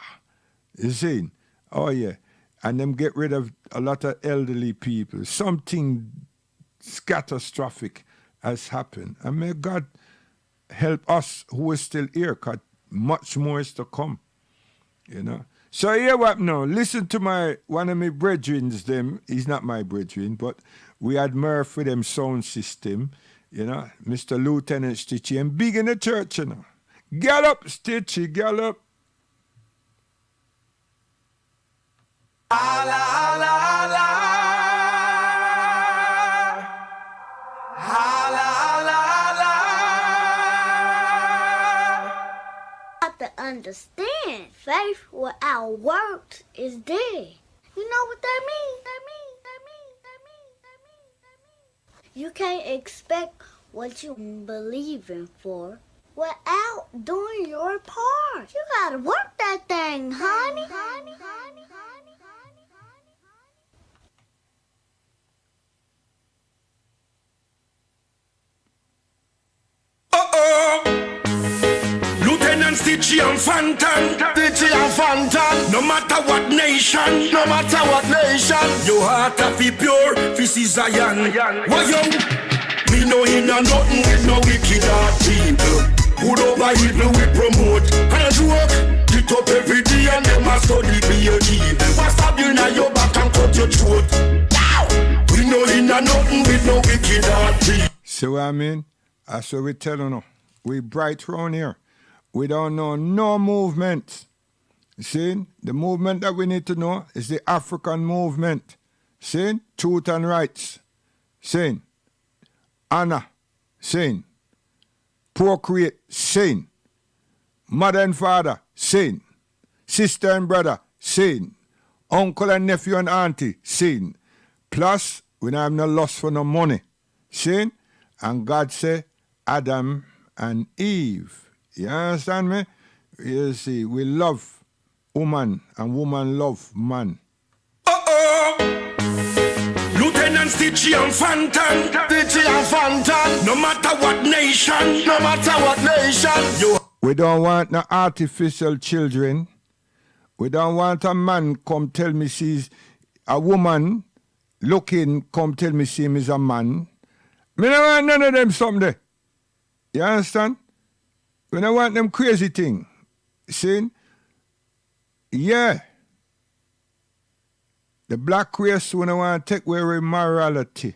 You see? Oh yeah. And them get rid of a lot of elderly people. Something catastrophic has happened. And may God help us who is still here, 'cause much more is to come. You know. So here what now? Listen to one of my brethren, them. He's not my brethren, but we admire for them sound system. You know, Mr. Lieutenant Stitchy, and big in the church, you know. Get up, Stitchy, get up. Holla, holla, holla. Holla, holla, holla. Have to understand, faith without works is dead. You know what that means? You can't expect what you believing for without doing your part. You gotta work that thing, honey. Lieutenant Stitchy and Fantan, no matter what nation, your heart a fi pure, fi see Zion. Why yo? Me no in a nothing with no wicked heart people. Good over evil we promote, and a joke. Get up every day and them a study be your evil. What's up you in your back and cut your throat? We no in a nothing with no wicked heart people. See what I mean? That's what we telling you. We bright round here. We don't know no movement. See? The movement that we need to know is the African movement. See? Truth and rights. See? Honor. See? Procreate. See? Mother and father. See? Sister and brother. See? Uncle and nephew and auntie. See? Plus, we don't have no lust for no money. See? And God say, Adam and Eve. You understand me? You see, we love woman and woman love man. Lieutenant Stitchy and Fantan, no matter what nation, you. We don't want no artificial children. We don't want a man come tell me she's a woman looking, come tell me she is a man. Me don't want none of them something. You understand? We don't want them crazy thing. See? Yeah. The black race, we don't want to take away with morality.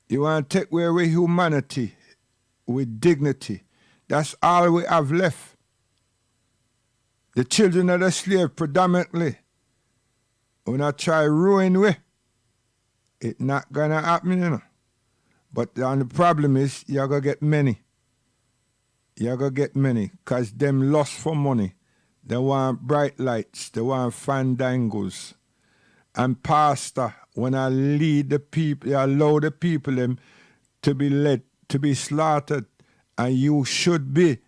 You want to take away with humanity, with dignity. That's all we have left. The children of the slave predominantly. We not try ruin we. It's not gonna happen, you know. But the problem is, you're going to get many. You're going to get many. Because them lost for money. They want bright lights. They want fandangos. And pastor, when I lead the people, I allow the people them to be led, to be slaughtered. And you should be,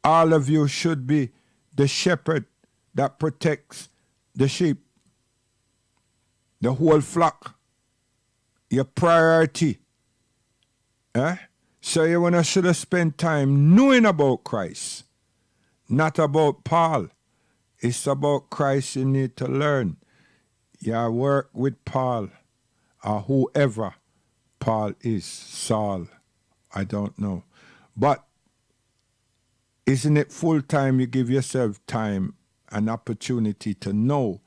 all of you should be the shepherd that protects the sheep. The whole flock. Your priority. So you wanna should have spent time knowing about Christ, not about Paul. It's about Christ you need to learn. You work with Paul or whoever Paul is, Saul, I don't know. But isn't it full time you give yourself time and opportunity to know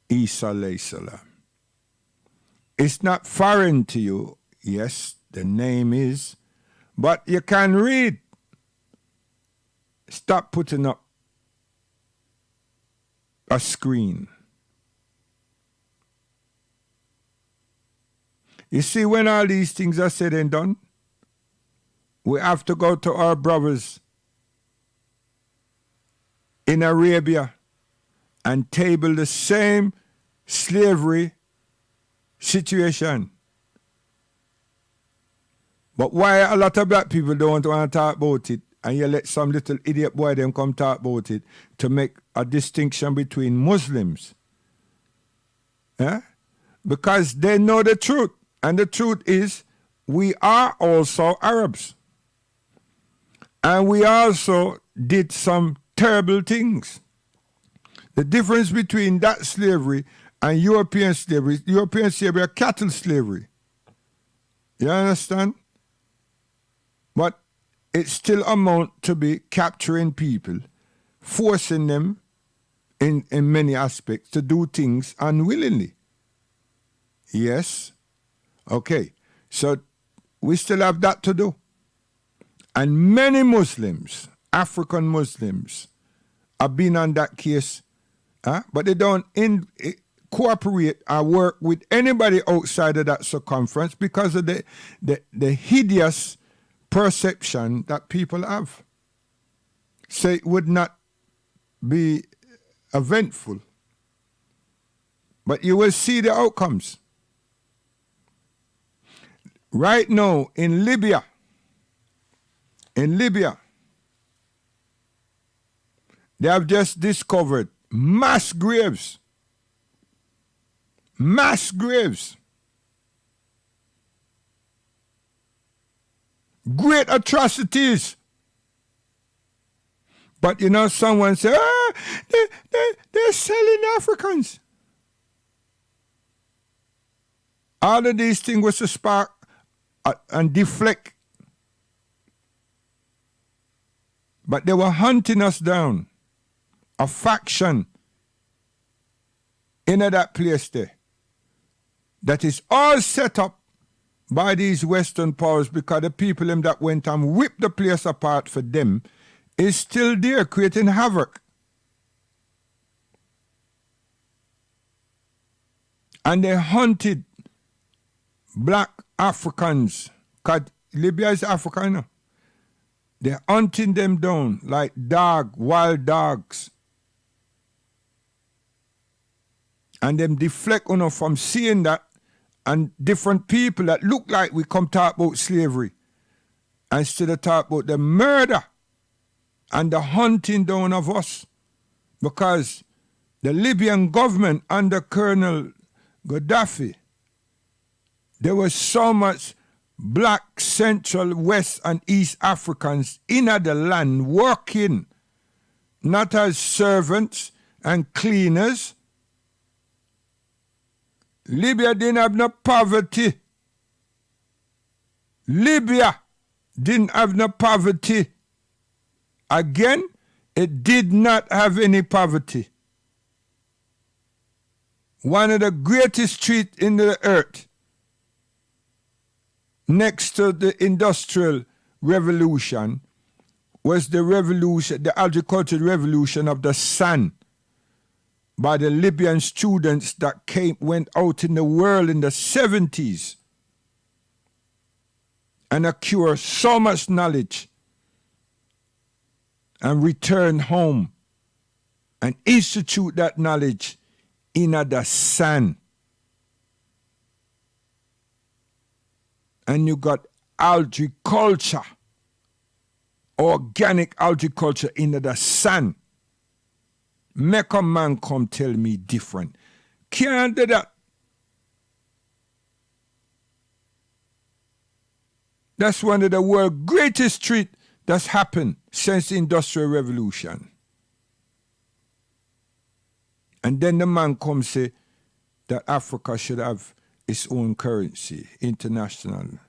Isa alayhi salam? It's not foreign to you, yes. The name is, but you can read. Stop putting up a screen. You see, when all these things are said and done, we have to go to our brothers in Arabia and table the same slavery situation. But why a lot of black people don't want to talk about it and you let some little idiot boy them come talk about it to make a distinction between Muslims. Yeah? Because they know the truth. And the truth is, we are also Arabs. And we also did some terrible things. The difference between that slavery and European slavery are cattle slavery. You understand? But it still amount to be capturing people, forcing them in many aspects to do things unwillingly. Yes? Okay. So we still have that to do. And many Muslims, African Muslims, have been on that case, but they don't cooperate or work with anybody outside of that circumference because of the hideous perception that people have. So it would not be eventful. But you will see the outcomes. Right now in Libya, they have just discovered mass graves. Mass graves. Great atrocities. But you know, someone said, they're selling Africans. All of these things was to spark and deflect. But they were hunting us down. A faction in that place there. That is all set up by these Western powers because the people them that went and whipped the place apart for them is still there creating havoc. And they hunted black Africans, because Libya is Africa, you know. They're hunting them down like wild dogs. And them deflect from seeing that, and different people that look like we come talk about slavery instead of talk about the murder and the hunting down of us. Because the Libyan government under Colonel Gaddafi, there was so much black Central, West and East Africans in the land working, not as servants and cleaners. Libya didn't have no poverty. Libya didn't have no poverty. Again, it did not have any poverty. One of the greatest streets in the earth, next to the Industrial Revolution, was the agricultural revolution of the sun, by the Libyan students that went out in the world in the 70s and acquired so much knowledge and returned home and institute that knowledge in the sun. And you got agriculture, organic agriculture in the sun. Make a man come tell me different. Can't do that. That's one of the world's greatest treat that's happened since the Industrial Revolution. And then the man comes say that Africa should have its own currency, international,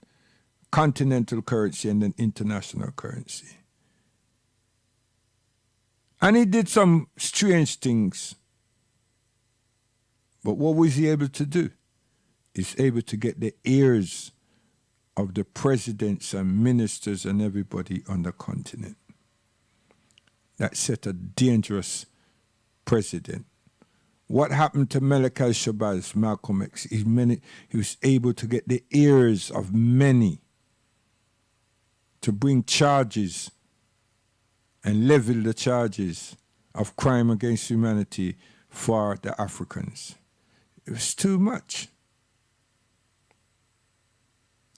continental currency and then international currency. And he did some strange things. But what was he able to do? He's able to get the ears of the presidents and ministers and everybody on the continent. That set a dangerous precedent. What happened to Malaki Shabazz, Malcolm X? He was able to get the ears of many to bring charges and level the charges of crime against humanity for the Africans. It was too much.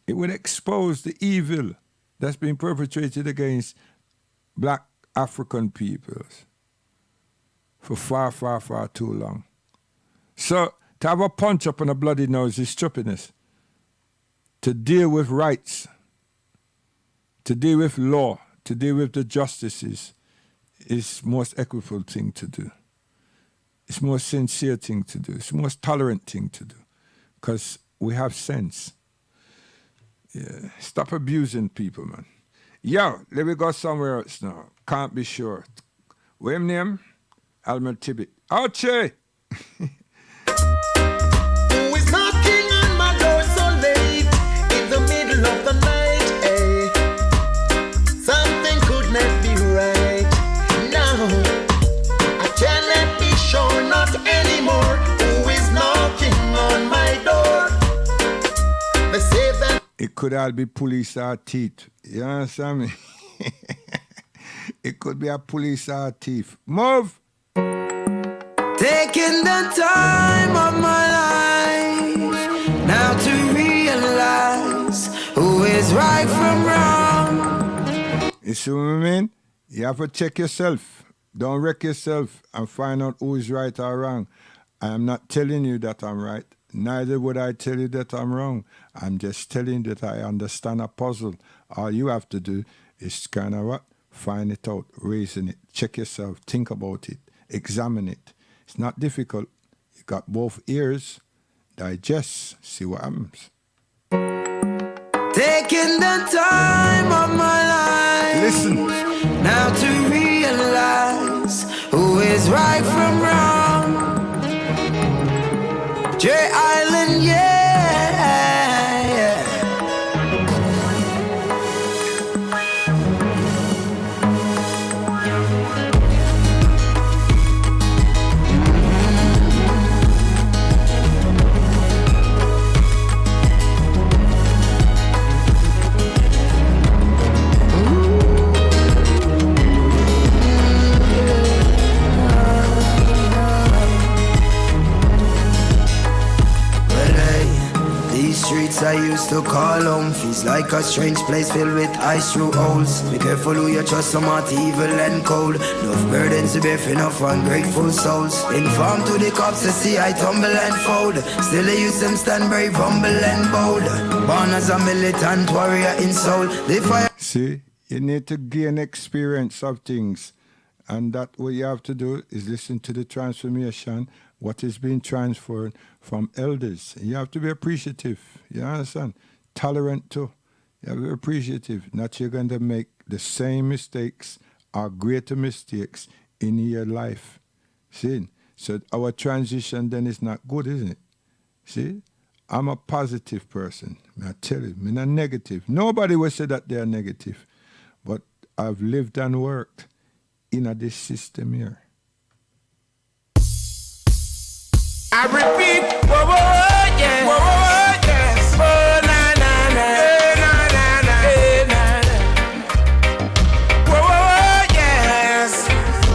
It would expose the evil that's been perpetrated against black African peoples for far, far, far too long. So to have a punch up on a bloody nose is stupidness. To deal with rights, to deal with law, to deal with the justices is most equitable thing to do. It's most sincere thing to do. It's most tolerant thing to do. Because we have sense. Yeah. Stop abusing people, man. Yo, let me go somewhere else now. Can't be sure. What's his name? Almer Tibbet. Ouchie! Who is knocking on my door so late in the middle of the night? Eh? Something could not be right. No, I cannot be sure, not anymore. Who is knocking on my door? They say that It could all be police or thief. You understand me? It could be a police or thief. Move! Taking the time of my life now to realize who is right from wrong. You see what I mean? You have to check yourself. Don't wreck yourself and find out who is right or wrong. I am not telling you that I'm right. Neither would I tell you that I'm wrong. I'm just telling you that I understand a puzzle. All you have to do is kind of what? Find it out, reason it, check yourself, think about it, examine it. It's not difficult. You got both ears, digest, see what happens. Taking the time of my life Listen. now to realize who is right from wrong. J Island, yeah. Streets I used to call home feels like a strange place filled with ice through holes. Be careful who you trust, some heart evil and cold. Enough burdens to bear for enough ungrateful souls. Informed to the cops to see I tumble and fold. Still they use them stand brave, humble and bold. Born as a militant warrior in soul. The fire. See, you need to gain experience of things. And that what you have to do is listen to the transformation, what is being transferred from elders. You have to be appreciative. You understand? Tolerant too. You have to be appreciative. Not you're going to make the same mistakes or greater mistakes in your life. See? So our transition then is not good, isn't it? See? I'm a positive person. I tell you, I'm not negative. Nobody will say that they're negative. But I've lived and worked in this system here. I repeat, whoa, whoa, yeah. Whoa, whoa, yes. Oh, na, na, na. Na, na, na. Na, na. Whoa, whoa, yes.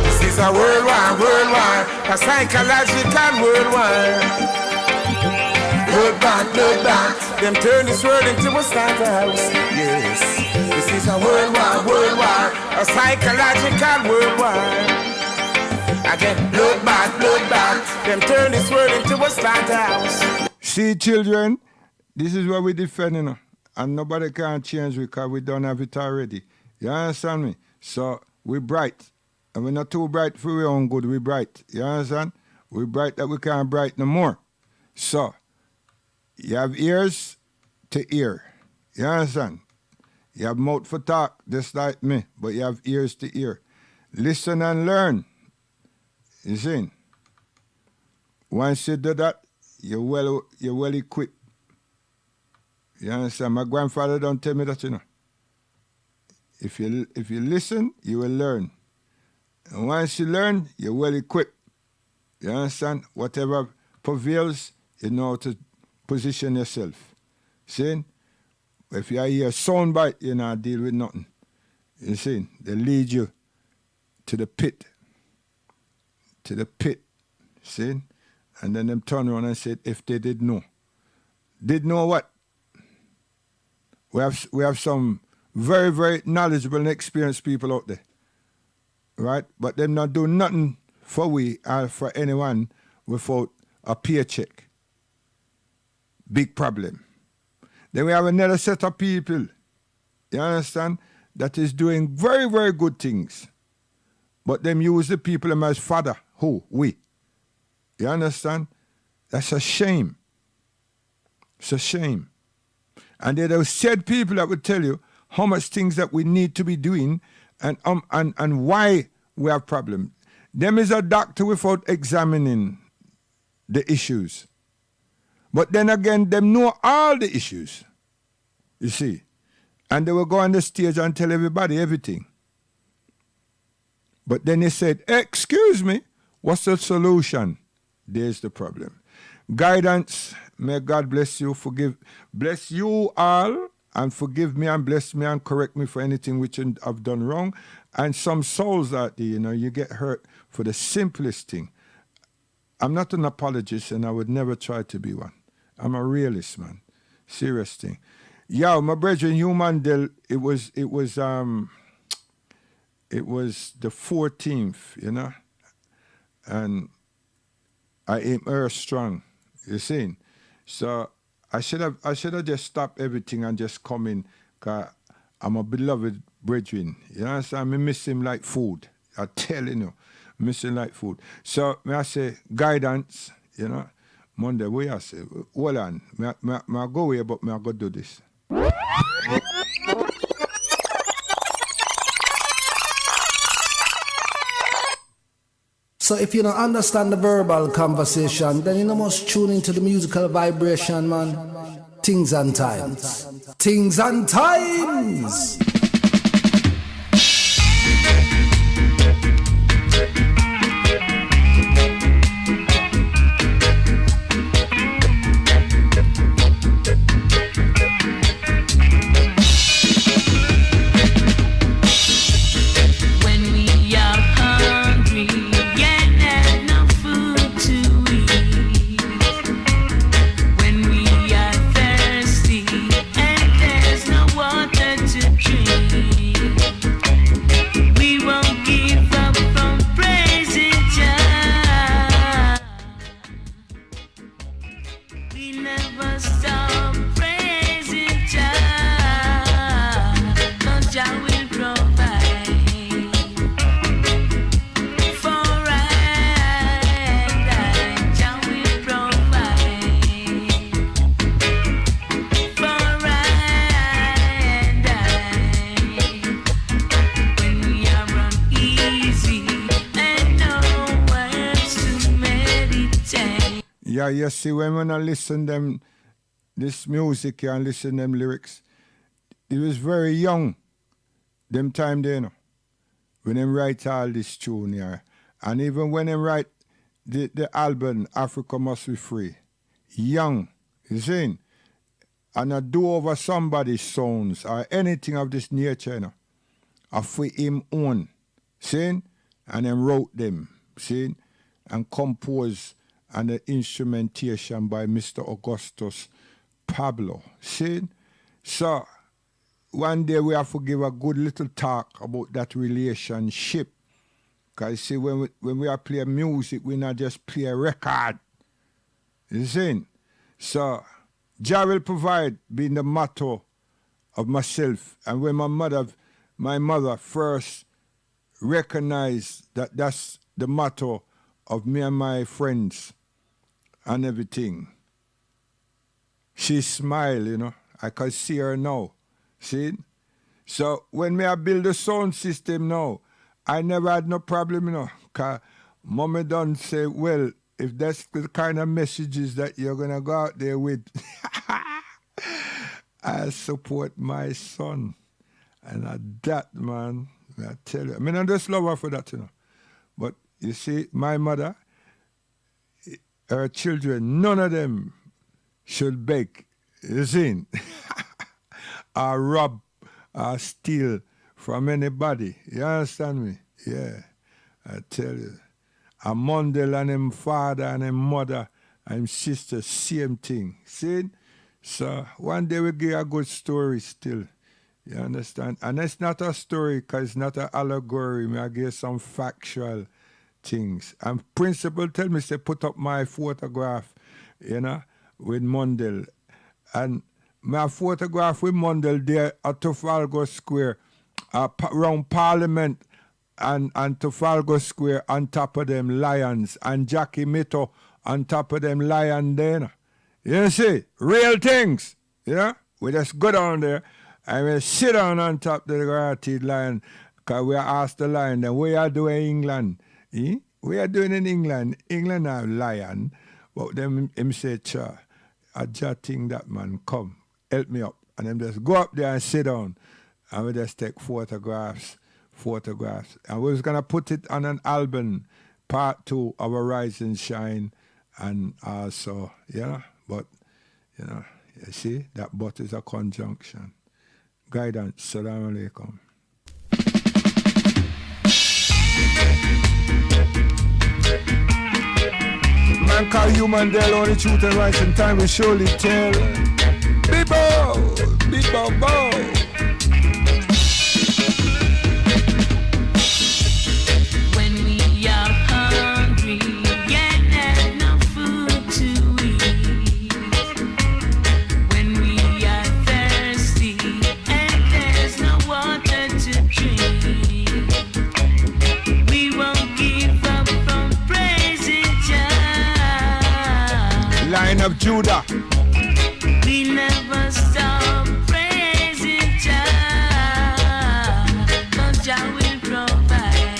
This is a worldwide, a psychological worldwide. Look back. Them turn this world into a slaughterhouse. Yes. This is a worldwide, a psychological worldwide. Again, look back. Them turn this world into a slaughterhouse. See, children, this is what we defend, you know. And nobody can change because we don't have it already. You understand me? So, we bright. And we're not too bright for our own good, we bright. You understand? We bright that we can't bright no more. So, you have ears to ear. You understand? You have mouth for talk, just like me, but you have ears to ear. Listen and learn. You see? Once you do that, you're well equipped. You understand? My grandfather don't tell me that, you know. If you listen, you will learn. And once you learn, you're well equipped. You understand? Whatever prevails, you know how to position yourself. See? If you hear a sound bite, you not deal with nothing. You see? They lead you to the pit. To the pit. See? And then them turn around and said, if they did know. Did know what? We have some very, very knowledgeable and experienced people out there. right? But them not do nothing for we or for anyone without a paycheck. Big problem. Then we have another set of people, you understand, that is doing very, very good things. But them use the people them as father. Who? We. You understand? That's a shame. It's a shame. And there are said people that would tell you how much things that we need to be doing and why we have problems. Them is a doctor without examining the issues. But then again, them know all the issues. You see? And they will go on the stage and tell everybody everything. But then they said, excuse me, what's the solution? There's the problem. Guidance, may God bless you, bless you all, and forgive me and bless me and correct me for anything which I've done wrong. And some souls out there, you get hurt for the simplest thing. I'm not an apologist, and I would never try to be one. I'm a realist, man. Serious thing. Yeah, my brethren, Hugh Mandel, it was the 14th, and I am her strong, you see. So I should have just stopped everything and just come in, because I'm a beloved brethren. You understand? I miss him like food. I'm telling you, miss him like food. So may I say guidance, Monday, what I say? Hold on. May I go away, but may I go do this. So if you don't understand the verbal conversation, then you must tune into the musical vibration, man. Things and times. Things and times. Yeah, you see, when I listen them, this music and listen them lyrics, it was very young, them time there, when them write all this tune here. And even when them write the album, Africa Must Be Free, young, you see, and I do over somebody's songs or anything of this nature, or for him own, see, and then wrote them, see, and compose and the instrumentation by Mr. Augustus Pablo. See? So, one day we have to give a good little talk about that relationship. Because, see, when we are playing music, we not just play a record. You see? So, Jah will provide, being the motto of myself. And when my mother first recognized that that's the motto of me and my friends, and everything. She smiled, I can see her now. See? So when I build a sound system now, I never had no problem, because Mommy done say, well, if that's the kind of messages that you're going to go out there with, I support my son. And that, man, I tell you. I mean, I just love her for that, But you see, my mother, her children, none of them should beg, you see, or rob or steal from anybody. You understand me? Yeah, I tell you. A Mondel and him father and him mother and him sister, same thing. See? So one day we give a good story still. You understand? And it's not a story because it's not an allegory. I give some factual things. And principal tell me, say, put up my photograph, with Mundell. And my photograph with Mundell there at Trafalgar Square, around Parliament and Trafalgar Square, on top of them lions, and Jackie Mito on top of them lion there. You see? Real things. We just go down there and we sit down on top of the guaranteed lion, because we asked the lion, then what are you doing in England? We are doing in England. England have lion. But then him say, cha, I just think that man, come, help me up. And then just go up there and sit down. And we just take photographs. And we was going to put it on an album, part 2 of Rise and Shine. And also, but, you see, that but is a conjunction. Guidance, Salaam Alaikum. Man call human, they'll only truth and rights and time will surely tell. Bibo, bo. When we are hungry and have no food to eat, when we are thirsty and there's no water to drink, we won't give up from praising Jah. Lion of Judah. We never stop praising Jah, 'cause Jah will provide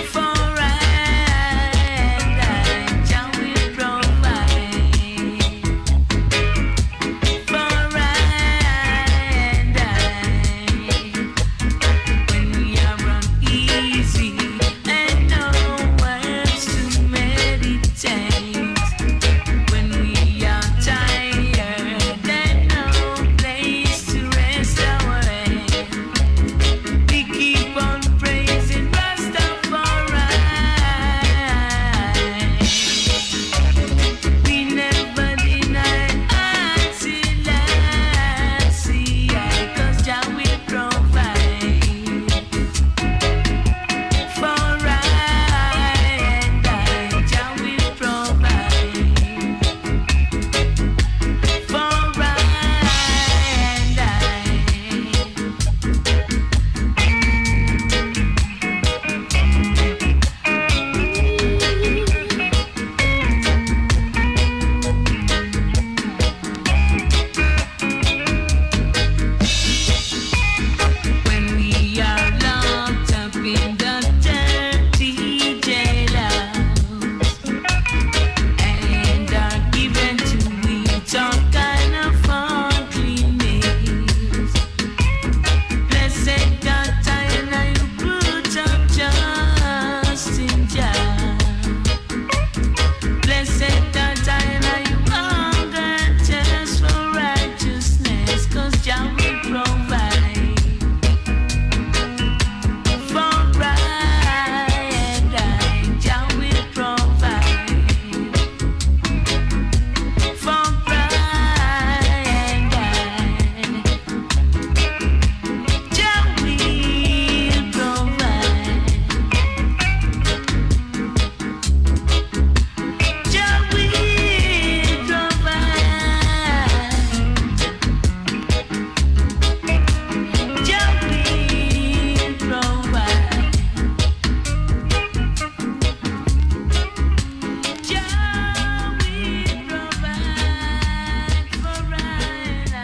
for us. Jah will provide for us. When we are uneasy and nowhere else to meditate, when we are tired and no place to rest our head, we keep on praising Rastafari. We never deny Selassie, 'cause Jah will provide for us. Jah will provide for when we are locked up in the dirty jailhouse and are given to eat all kind of uncleanness. Blessed God, and you put up just in Jah. Blessed God, and you hunger and thirst for righteousness, 'cause Jah will provide for right. Jah will provide for right. Jah will provide. Jah will provide. Jah will provide. Jah will provide for right.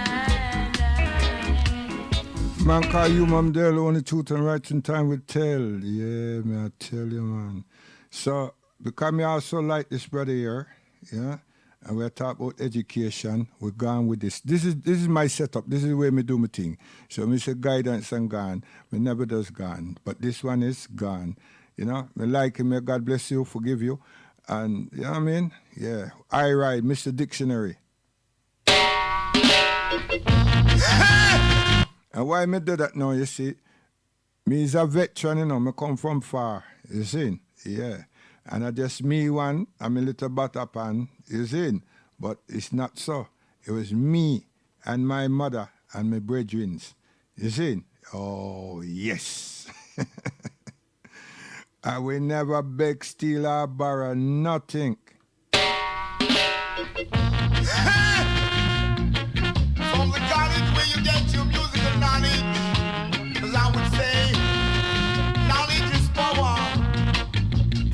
Man call you, Mom Dell, only truth and right in time will tell. Yeah, man, I tell you, man. So, because me also like this brother here, and we're talking about education, we're gone with this. This is my setup. This is the way me do my thing. So, me say guidance and gone. Me never does gone. But this one is gone. Me like him, may God bless you, forgive you. And, you know what I mean? Yeah. I ride, Mr. Dictionary. And why me do that now, you see? Me is a veteran, me come from far, you see? Yeah. And I just me one, I'm a little butter pan, you see? But it's not so. It was me and my mother and my brethren. You see? Oh, yes. I will never beg, steal, or borrow nothing. From the college where you get your musical knowledge, as I would say, knowledge is power.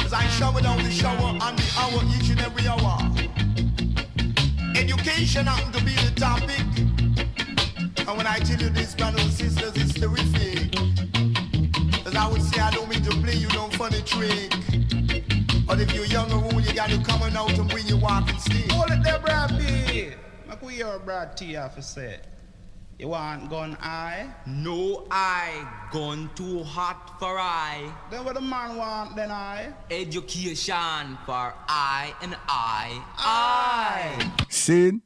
As I shower down the shower on the hour, each and every hour. Education happens to be the topic. And when I tell you this, brothers and sisters, it's terrific. As I would say, I don't mean to play you no funny trick. But if you're young or old, you got to come on out and bring your walking stick. Hold it there, Brad B. Make we hear Brad T have to say. You want gun I? No I, gun too hot for I. Then what the man want then I? Education for I and I. See?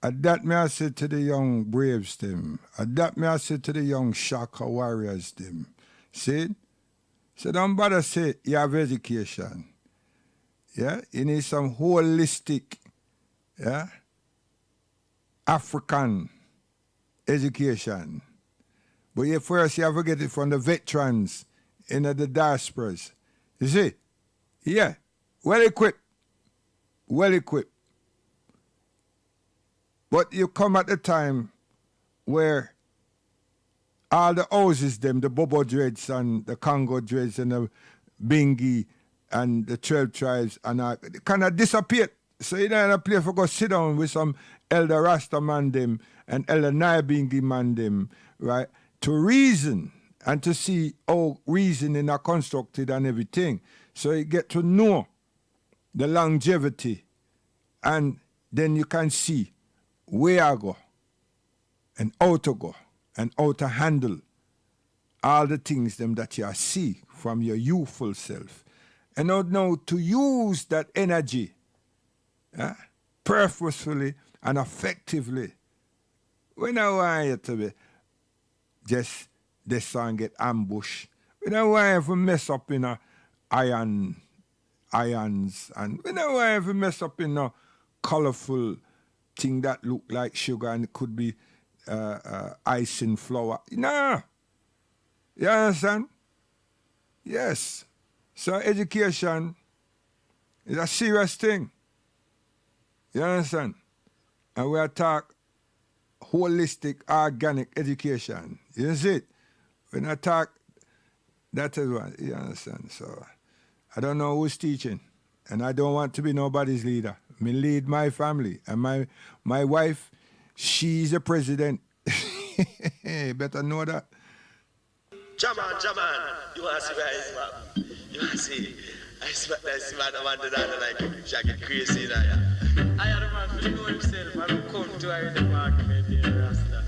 That me I say to the young braves them. That me I say to the young Shaka warriors them. See? So don't bother say you have education. Yeah? You need some holistic, yeah, African education. But you first you have to get it from the veterans in the diasporas. You see? Yeah. Well equipped. Well equipped. But you come at the time where all the houses them, the Bobo dreads and the Congo dreads and the Bingi and the 12 tribes and all, they kind of disappeared. So you don't have a place for go sit down with some Elder Rasta man them and Elder Nyabingi man them, right, to reason and to see how reasoning are constructed and everything. So you get to know the longevity and then you can see where I go and how to go and how to handle all the things them that you see from your youthful self. And now to use that energy purposefully and effectively. We don't want you to be just this song get ambushed. We don't want you to mess up in irons and we don't want you to mess up in a colorful thing that look like sugar and it could be ice and flour. No. You understand? Yes. So education is a serious thing. You understand? And we are talk holistic, organic education. You see it? When I talk, that is what, you understand? So I don't know who's teaching. And I don't want to be nobody's leader. I lead my family. And my wife, she's the president. Better know that. Jaman, you want to see where he's from? You want to see? I see man, the man that like Shaggy crazy now, yeah. I had a man to know himself. I don't come to her in the market, Rasta.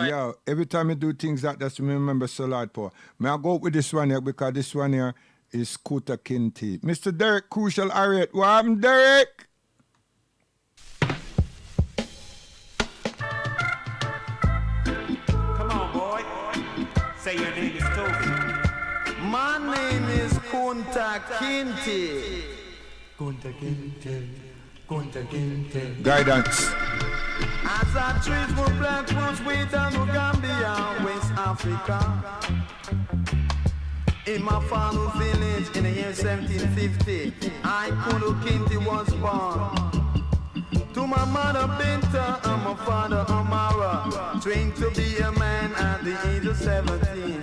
Yo, every time I do things like that, I remember Solid Power. May I go with this one here because this one here is Kuta Kinti. Mr. Derek Crucial Harriet. What happened, Derek? Come on, boy. Say your name is Toby. My name is Kunta Kinte. Kunta Kinte. Kunta Kinte. Guidance. As our trees were black ones way down to Gambia, West Africa. In my father's village in the year 1750, I, Kunta Kinte, was born. To my mother Binta and my father Amara, trained to be a man at the age of 17.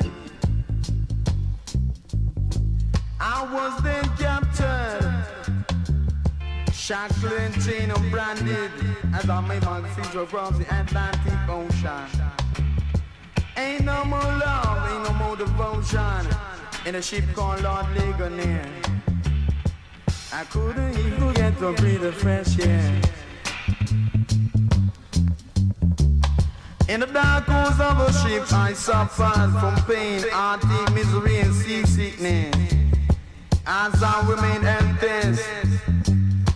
I was then captured, shackled, chained and branded as I made my siege across the Atlantic Ocean. Ain't no more love, ain't no more devotion in a ship called Lord Ligonier. I couldn't even get to breathe the fresh air. In the dark holes of a ship, I suffered from pain, heartache, misery, and seasickness. As I remained helpless,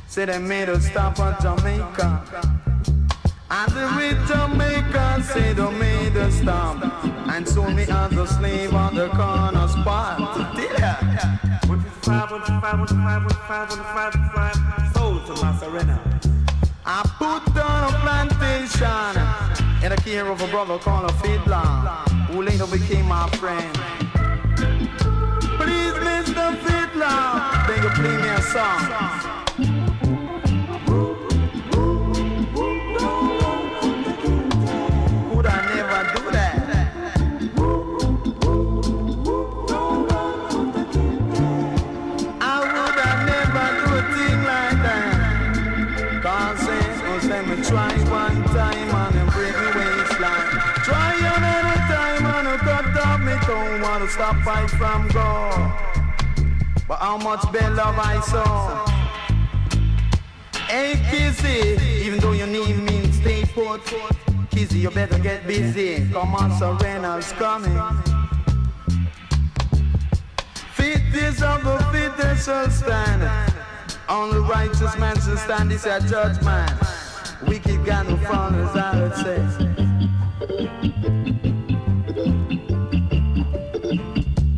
said they made us stop at Jamaica. And the rich Jamaica said they made us stop and sold me as a slave on the corner spot. Yeah. 155, sold to Maserena. I put down a plantation nation in the care of a brother called Fiddler, who later became my friend. Please, Mr. Fiddler, beg you play me a song. Could I never do that? I would I never do a thing like that. God says, let me try one time and break me waistline. Try another time and cut off me tongue. Want to stop fight from God. But how much better love I saw. Hey Kizzy, even though your name means stay put, Kizzy, you better get busy. Come on, Serena's coming. Fittest of the fittest shall stand. Only righteous man shall stand. This a judgment. Wicked got no fall, as I would say.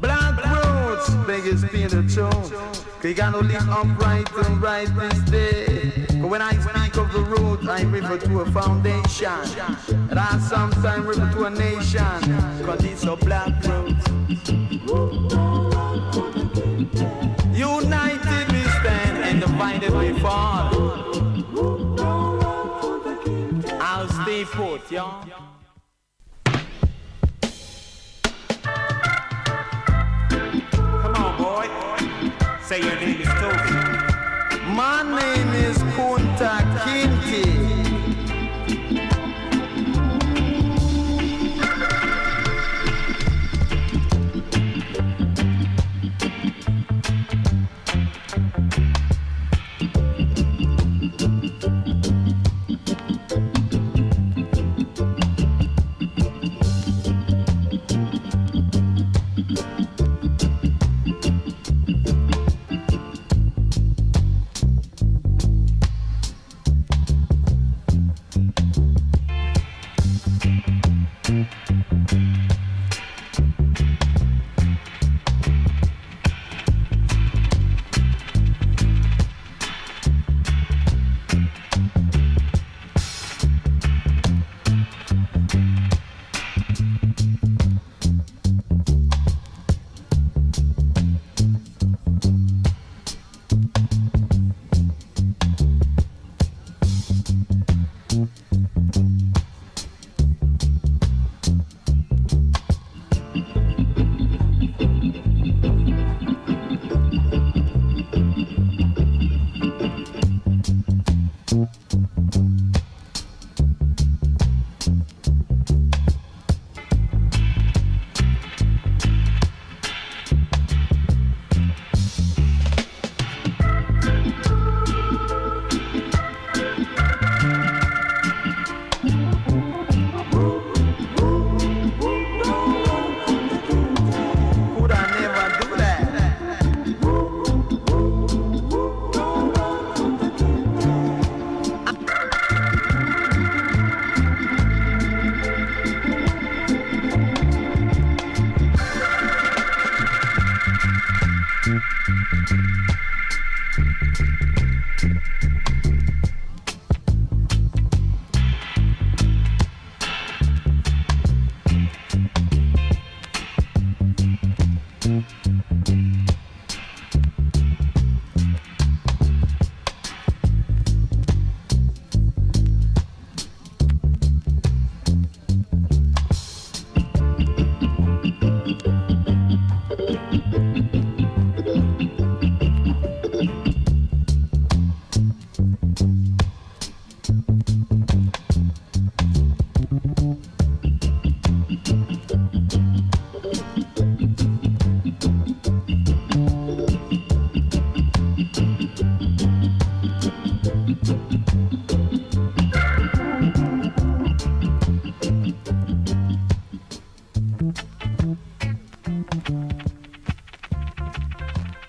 Black roots, biggest Peter Jones. We gotta live upright and right this day. But when I speak of the root, I refer to a foundation. And I sometimes refer to a nation. Cause it's a black roots. United we stand and divided we fall. I'll stay put, y'all. Come on, boy. Say your name is Toby. My name is Kunta Kinte.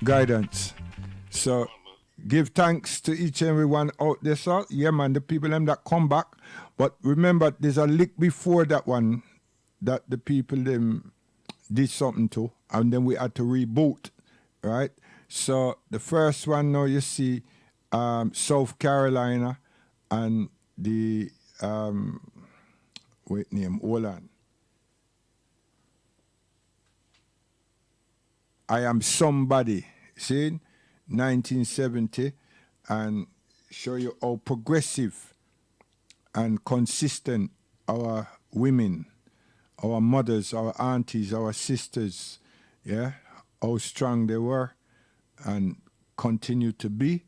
Guidance. So give thanks to each and every one out there, sir. Yeah, man, the people them that come back. But remember, there's a lick before that one that the people them did something to, and then we had to reboot, right? So the first one now you see South Carolina and the wait name, hold on. I Am Somebody, see, 1970, and show you how progressive and consistent our women, our mothers, our aunties, our sisters, yeah, how strong they were and continue to be.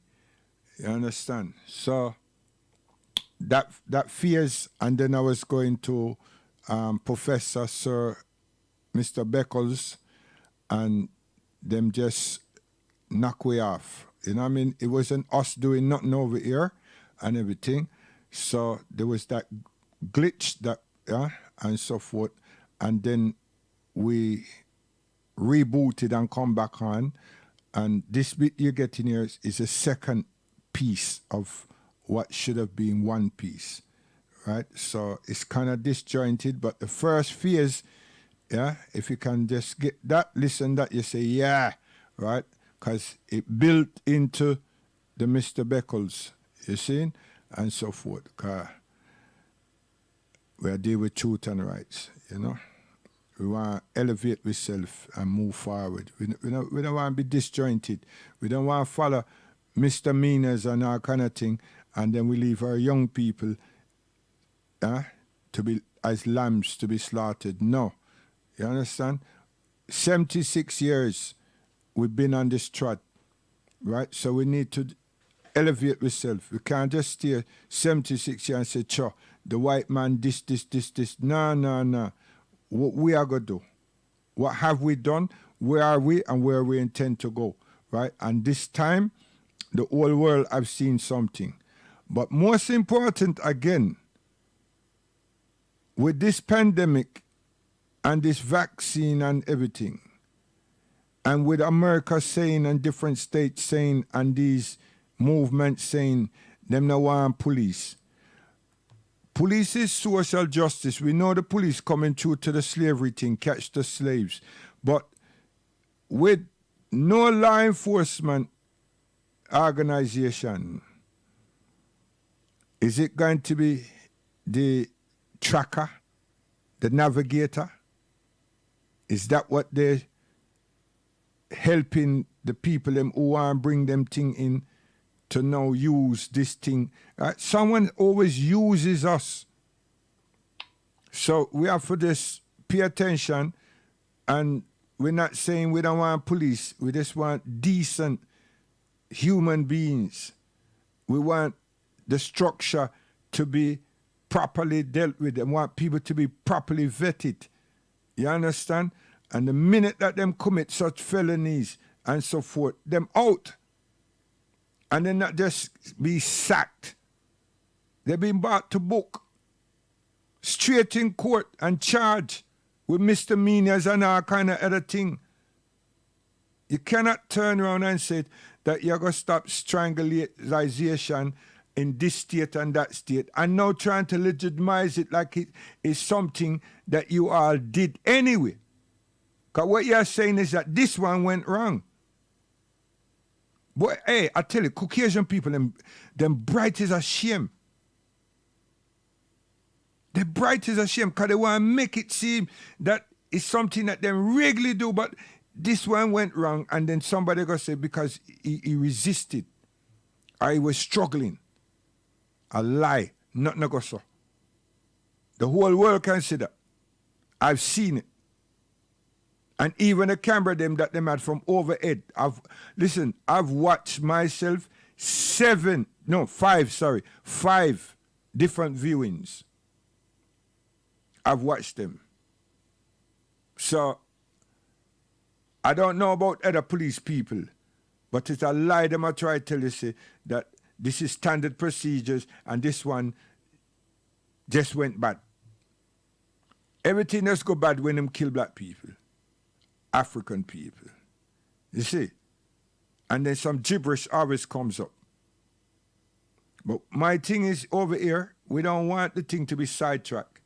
You understand? So that fears, and then I was going to Professor Sir Mr. Beckles, and them just knock way off. You know what I mean? It wasn't us doing nothing over here and everything. So there was that glitch that, yeah, and so forth. And then we rebooted and come back on. And this bit you're getting here is a second piece of what should have been one piece, right? So it's kind of disjointed, but the first phase, yeah, if you can just get that, listen that, you say, yeah, right? Because it built into the Mr. Beckles, you see, and so forth. Because we are dealing with truth and rights, you know. We want to elevate ourselves and move forward. We don't want to be disjointed. We don't want to follow misdemeanors and all kind of thing, and then we leave our young people to be as lambs to be slaughtered. No. You understand? 76 years we've been on this trot, right? So we need to elevate ourselves. We can't just stay 76 years and say, "Cho, the white man, this. No. What we are going to do? What have we done? Where are we and where we intend to go, right? And this time, the whole world have seen something. But most important, again, with this pandemic and this vaccine and everything, and with America saying and different states saying and these movements saying them no want police. Police is social justice. We know the police coming through to the slavery thing, catch the slaves. But with no law enforcement organization, is it going to be the tracker, the navigator? Is that what they're helping the people them who want to bring them thing in to now use this thing? Someone always uses us. So we have for this, pay attention, and we're not saying we don't want police. We just want decent human beings. We want the structure to be properly dealt with. And want people to be properly vetted. You understand? And the minute that them commit such felonies and so forth, them out. And then not just be sacked. They've been brought to book, straight in court and charged with misdemeanors and all kind of other thing. You cannot turn around and say that you're going to stop strangulation in this state and that state, and now trying to legitimize it like it is something that you all did anyway. Because what you're saying is that this one went wrong. But hey, I tell you, Caucasian people, them bright as a shame. They're bright as a shame because they want to make it seem that it's something that they regularly do, but this one went wrong, and then somebody going to say because he resisted or he was struggling. A lie, not go so. The whole world can see that. I've seen it. And even the camera them that them had from overhead. I've watched myself 5 different viewings. I've watched them. So I don't know about other police people, but it's a lie them I try to tell you, say that this is standard procedures and this one just went bad. Everything that's go bad when them kill black people. African people. You see? And then some gibberish always comes up. But my thing is over here, we don't want the thing to be sidetracked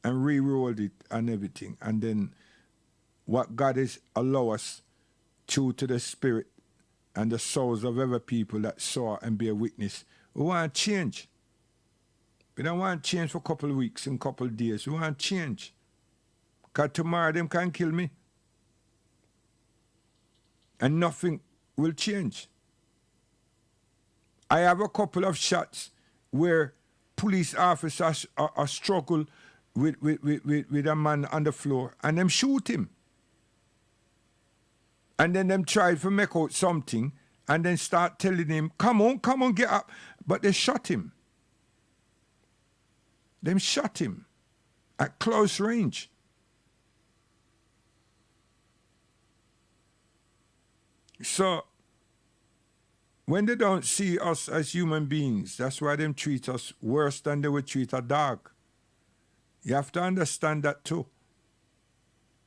and re-rolled it and everything. And then what God is allow us to the spirit and the souls of other people that saw and bear witness. We want to change. We don't want change for a couple of weeks and couple of days. We want change. Because tomorrow them can kill me. And nothing will change. I have a couple of shots where police officers are struggle with a man on the floor and them shoot him. And then them try to make out something and then start telling him, come on, get up. But they shot him. Them shot him at close range. So, when they don't see us as human beings, that's why they treat us worse than they would treat a dog. You have to understand that too.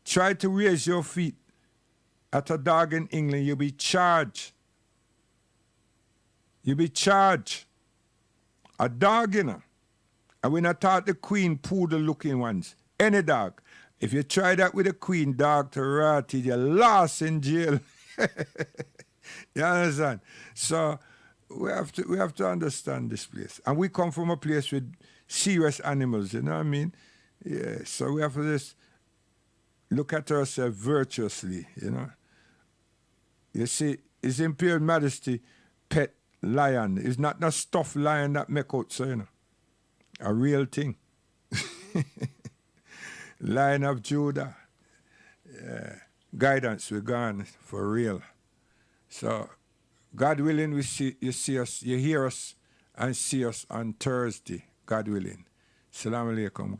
Try to raise your feet at a dog in England, you'll be charged. You'll be charged. A dog, you know. And we're not taught the queen poodle looking ones. Any dog. If you try that with a queen dog to rat it, you're lost in jail. You understand? So we have to understand this place. And we come from a place with serious animals, you know what I mean? Yeah. So we have to just look at ourselves virtuously, you know. You see, His Imperial Majesty pet lion. It's not no stuffed lion that make out, so you know. A real thing. Lion of Judah. Yeah. Guidance, we're gone for real. So, God willing, you hear us and see us on Thursday, God willing. Assalamu alaikum.